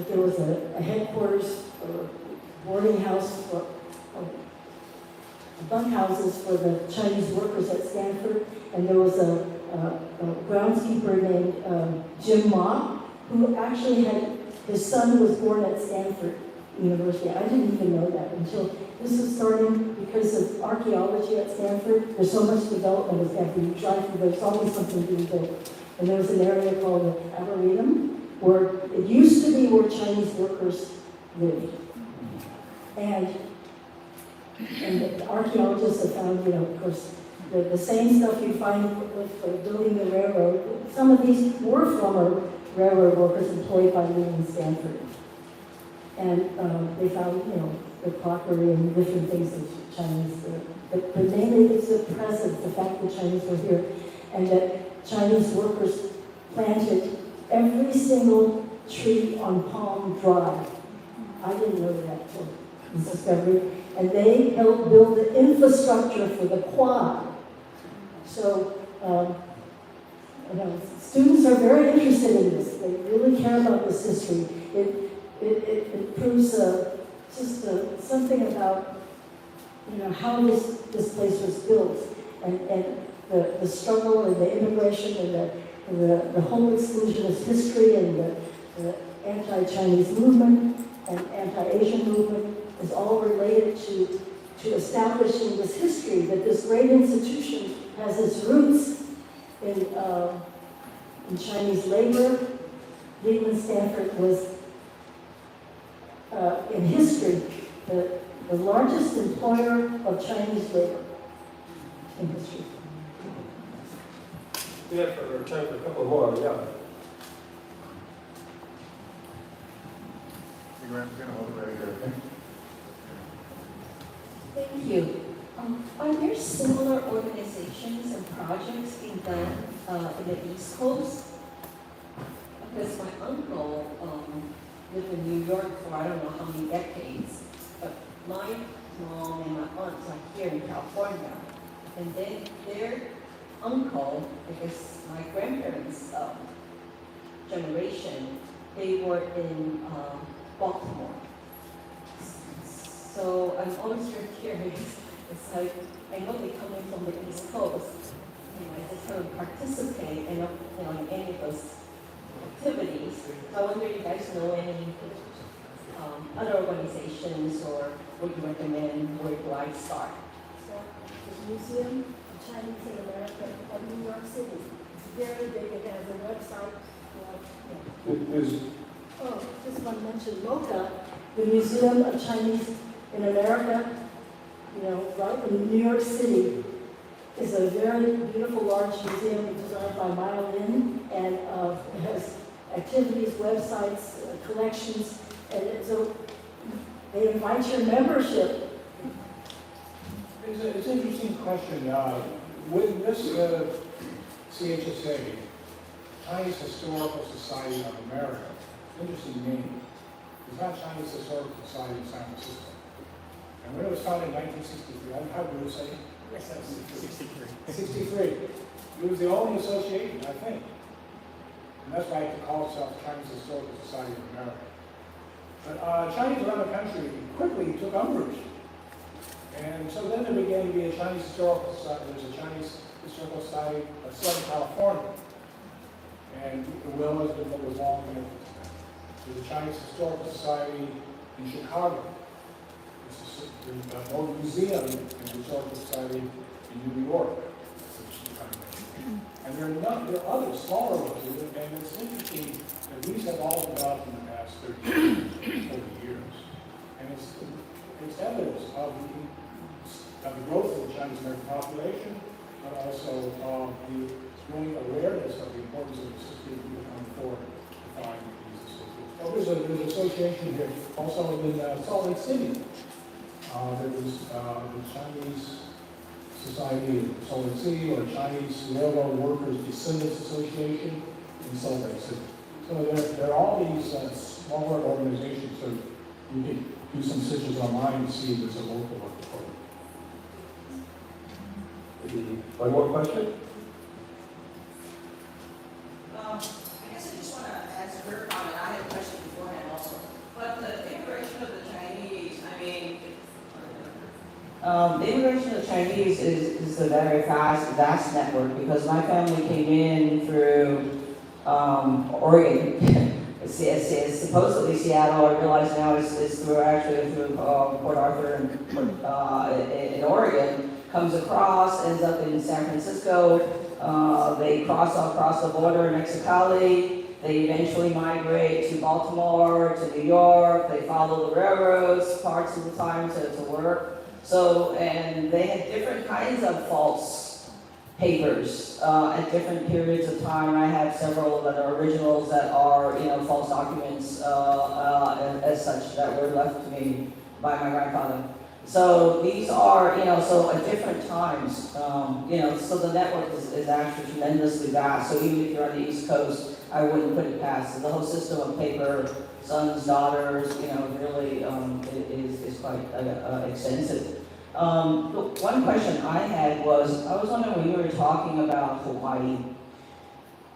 there was a headquarters or boarding house for bunkhouses for the Chinese workers at Stanford, and there was a groundskeeper named Jim Ma, who actually had, his son was born at Stanford University. I didn't even know that until this was starting because of archaeology at Stanford. There's so much development at Stanford. You drive through, there's always something being built. And there was an area called the Arboretum, where it used to be where Chinese workers lived. And the archaeologists have found, of course, the same stuff you find with building the railroad. Some of these were former railroad workers employed by Lee and Stanford. And they found, the crockery and different things of Chinese. But mainly it's the presence, the fact that Chinese were here, and that Chinese workers planted every single tree on Palm Drive. I didn't know that till this discovery. And they helped build the infrastructure for the quad. So, students are very interested in this. They really care about this history. It proves just something about, how this place was built, and the struggle and the immigration and the whole exclusionist history and the anti-Chinese movement and anti-Asian movement is all related to establishing this history that this great institution has its roots in Chinese labor. Leland Stanford was, in history, the largest employer of Chinese labor in history. We have time for a couple more, yeah. Graham's gonna hold it right here, okay? Thank you. Are there similar organizations and projects being done in the East Coast? Because my uncle lived in New York for I don't know how many decades, but my mom and my aunts are here in California, and then their uncle, I guess my grandparents' generation, they were in Baltimore. So I'm always very curious. It's like, I know they're coming from the East Coast, I just kind of participate in any of those activities. So I wonder if you guys know any other organizations, or would you recommend, where do I start? So, the Museum of Chinese in America of New York City. It's very big. It has a website. Just want to mention MoCA, the Museum of Chinese in America, right in New York City, is a very beautiful, large museum designed by Maya Lin, and it has activities, websites, collections, and so they invite your membership. It's an interesting question. With this CHSA, Chinese Historical Society of America, interesting name. It's not Chinese Historical Society in San Francisco. And when it was founded in 1963, how do you say? 63. It was the only association, I think. And that's why it called itself Chinese Historical Society of America. But Chinese around the country quickly took umbrage. And so then there began to be a Chinese Historical Society. There's a Chinese Historical Society of Southern California. And the will has been what was long been. There's a Chinese Historical Society in Chicago. There's a old museum in the Historical Society in New York. And there are other smaller ones, and it's interesting that these have all developed in the past 30, 40 years. And it's evidence of the growth of the Chinese American population but also the growing awareness of the importance of assisting people come forward to find these assistants. Oh, there's an association here also in Salt Lake City. There was the Chinese Society of Salt Lake City or Chinese Railroad Workers Descendants Association in Salt Lake City. So there are all these smaller organizations, so you can do some searches online to see if there's a local one. One more question? I guess I just want to answer her comment. I had a question beforehand also. But the immigration of the Chinese, I mean, the immigration of the Chinese is a very vast network because my family came in through Oregon. It's supposedly Seattle. I realize now it's through Port Arthur in Oregon. Comes across, ends up in San Francisco. They cross across the border in Mexicali. They eventually migrate to Baltimore, to New York. They follow the railroads parts of the time to work. So, and they had different kinds of false papers at different periods of time. I have several that are originals that are, false documents as such that were left to me by my grandfather. So these are, so at different times, so the network is actually tremendously vast. So even if you're on the East Coast, I wouldn't put it past. The whole system of paper, sons, daughters, really is quite extensive. One question I had was, I was wondering when you were talking about Hawaii.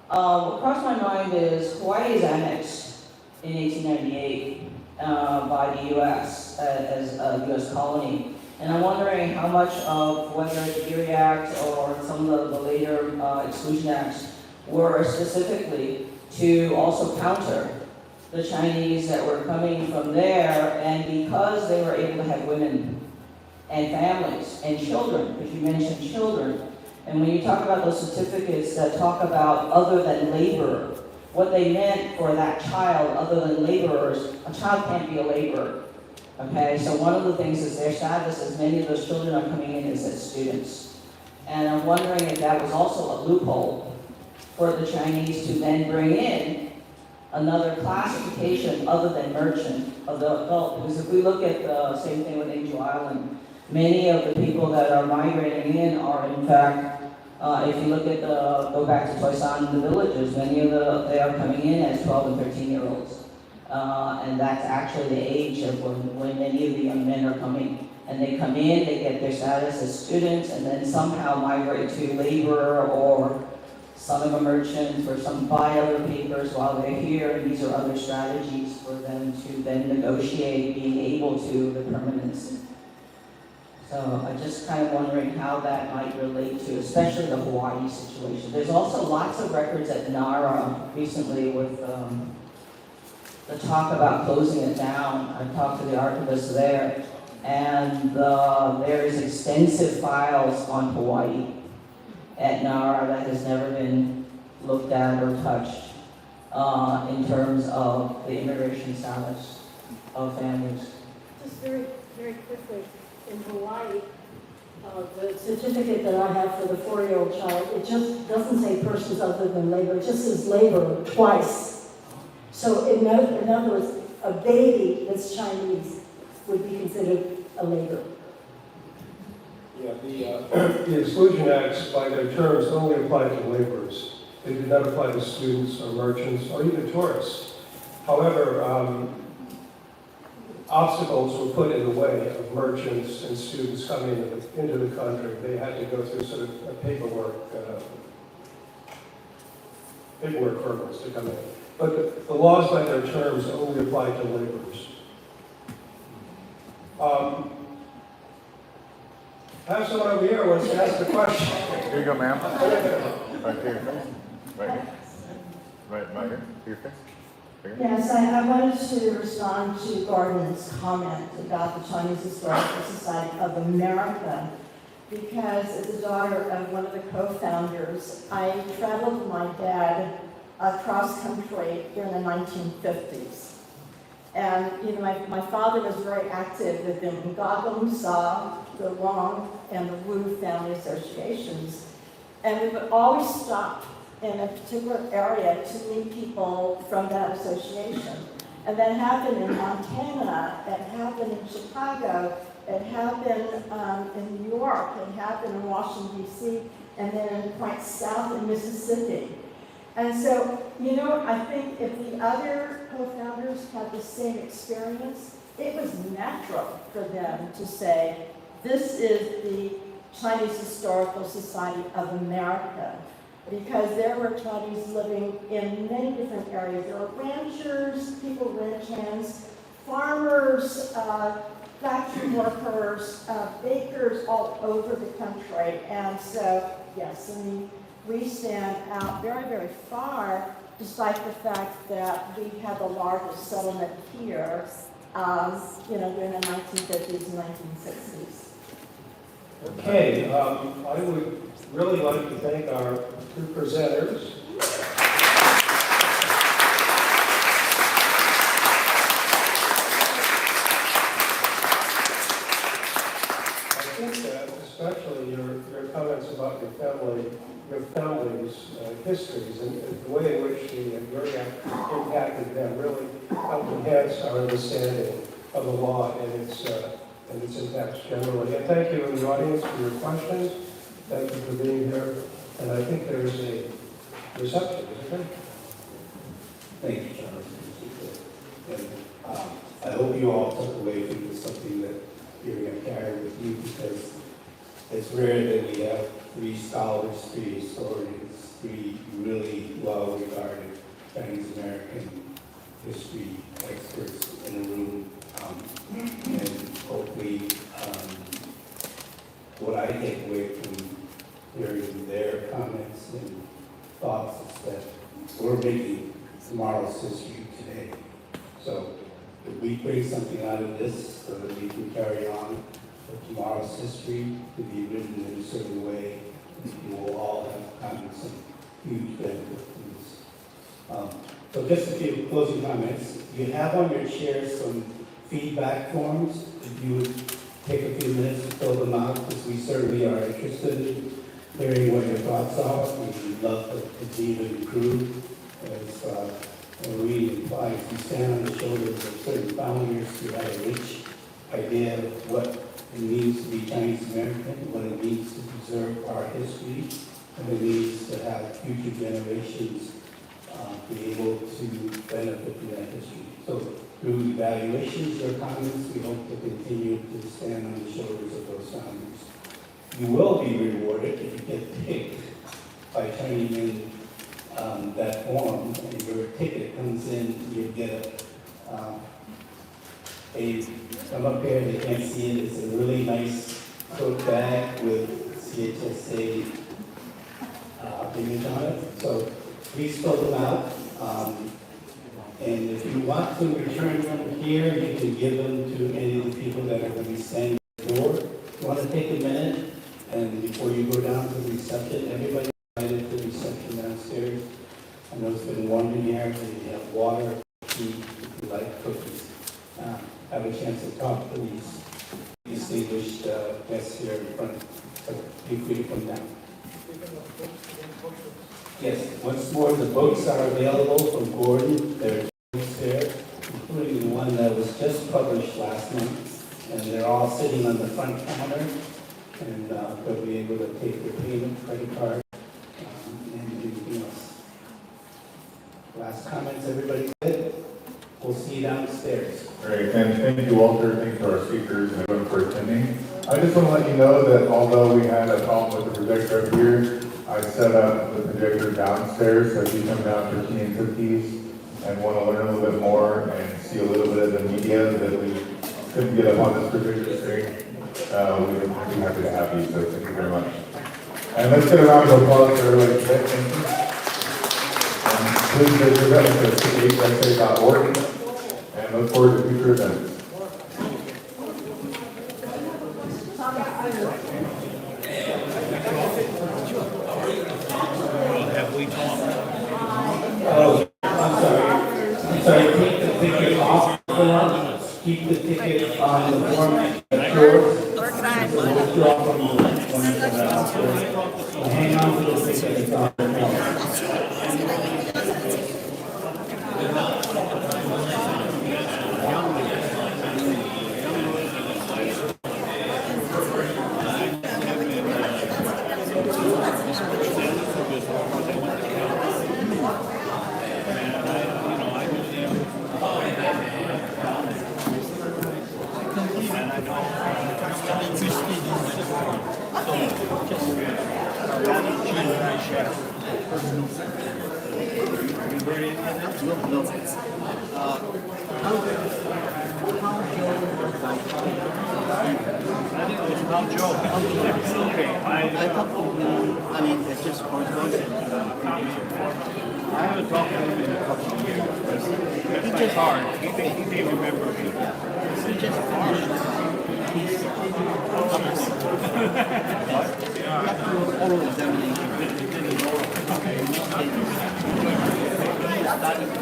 What crossed my mind is Hawaii is annexed in 1898. By the U.S. As a U.S. colony. And I'm wondering how much of whether the Geary Act or some of the later exclusion acts were specifically to also counter the Chinese that were coming from there, and because they were able to have women and families and children, because you mentioned children, and when you talk about those certificates that talk about other than laborer, what they meant for that child, other than laborers, a child can't be a laborer. Okay, so one of the things is their status is many of those children are coming in as students. And I'm wondering if that was also a loophole for the Chinese to then bring in another classification other than merchant of the adult. Because if we look at the same thing with Angel Island, many of the people that are migrating in are in fact if you look at go back to Toisan, the villages, many of they are coming in as 12 and 13-year-olds. And that's actually the age of when many of the young men are coming. And they come in, they get their status as students, and then somehow migrate to laborer or some of a merchant or some buy other papers while they're here. And these are other strategies for them to then negotiate being able to the permanency. So I'm just kind of wondering how that might relate to, especially the Hawaii situation. There's also lots of records at NARA recently with the talk about closing it down. I talked to the archivist there, and there is extensive files on Hawaii at NARA that has never been looked at or touched in terms of the immigration status of families. Just very, very quickly. In Hawaii, the certificate that I have for the 4-year-old child, it just doesn't say persons other than labor, it just says labor twice. So in other words, a baby that's Chinese would be considered a laborer. Yeah, the exclusion acts by their terms only apply to laborers. They do not apply to students or merchants or even tourists. However, obstacles were put in the way of merchants and students coming into the country. They had to go through sort of a paperwork hurdles to come in. But the laws by their terms only apply to laborers. Have someone over here who wants to ask a question. Here you go, ma'am. Right to your face. Right here. Right here. To your face. Yes, I wanted to respond to Gordon's comment about the Chinese Historical Society of America, because as a daughter of one of the co-founders, I traveled with my dad across country during the 1950s. And my father was very active with the Ngagam Sa, the Wong, and the Wu family associations. And we would always stop in a particular area to meet people from that association. And that happened in Montana, it happened in Chicago, it happened in New York, it happened in Washington, D.C., and then quite south in Mississippi. And so, you know, I think if the other co-founders had the same experience, it was natural for them to say, this is the Chinese Historical Society of America, because there were Chinese living in many different areas. There were ranchers, people ranch hands, farmers, factory workers, bakers all over the country. And so, yes, I mean, we stand out very, very far, despite the fact that we had the largest settlement here, you know, during the 1950s and 1960s. Okay, I would really like to thank our two presenters. I think that especially your comments about your family's histories and the way in which the Geary Act impacted them really helped enhance our understanding of the law and its impacts generally. And thank you in the audience for your questions. Thank you for being here. And I think there is a reception, isn't there? Thank you, Charles. And I hope you all took away from this something that you're going to carry with you, because it's rare that we have three scholars, three historians, three really well-regarded Chinese American history experts in a room. And hopefully, what I take away from hearing their comments and thoughts is that we're making tomorrow's history today. So if we bring something out of this so that we can carry on for tomorrow's history to be written in a certain way, you will all have gotten some huge benefit from this. So just a few closing comments. You have on your chairs some feedback forms. If you would take a few minutes to fill them out, because we certainly are interested in hearing what your thoughts are. We'd love to continue to improve. As Marie implies, you stand on the shoulders of certain founders who had a rich idea of what it means to be Chinese American, what it means to preserve our history, and it means to have future generations be able to benefit from that history. So through evaluations or comments, we hope to continue to stand on the shoulders of those founders. You will be rewarded if you get picked by turning in that form, and your ticket comes in, you get come up here, they can't see it, it's a really nice tote bag with CHSA image on it. So please fill them out. And if you want to return them here, you can give them to any of the people that are going to be standing at the door. If you want to take a minute, and before you go down to the reception, everybody invited to the reception downstairs. I know it's been warm in here, they have water, tea, if you like, cookies. Have a chance to talk to these distinguished guests here in front. So feel free to come down. Yes, once more, the books are available from Gordon. There are books there, including the one that was just published last month. And they're all sitting on the front counter. And they'll be able to take their payment, credit card, and anything else. Last comments, everybody good? We'll see you downstairs. Great, and thank you, Walter. Thanks to our speakers and everyone for attending. I just want to let you know that although we had a problem with the projector up here, I set up the projector downstairs, so if you come down for tea and cookies and want to learn a little bit more and see a little bit of the media that we couldn't get up on this projector screen, we would be happy to have you, so thank you very much. And let's get a round of applause for everybody today. Thank you. Please visit us at chsa.org and look forward to future events. I'm sorry, take the ticket off the form, keep the ticket on the form, yours. Withdraw from the Hang on to this thing, it's all I mean, it's just correspondence. I haven't talked to him in a couple of years. He just hard. He may remember me. He just finished his oral examination. Started to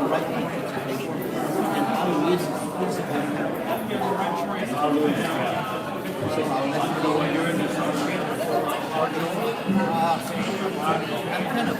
write my dissertation. And how is his so I'll let you know when you're in this. I'm kind of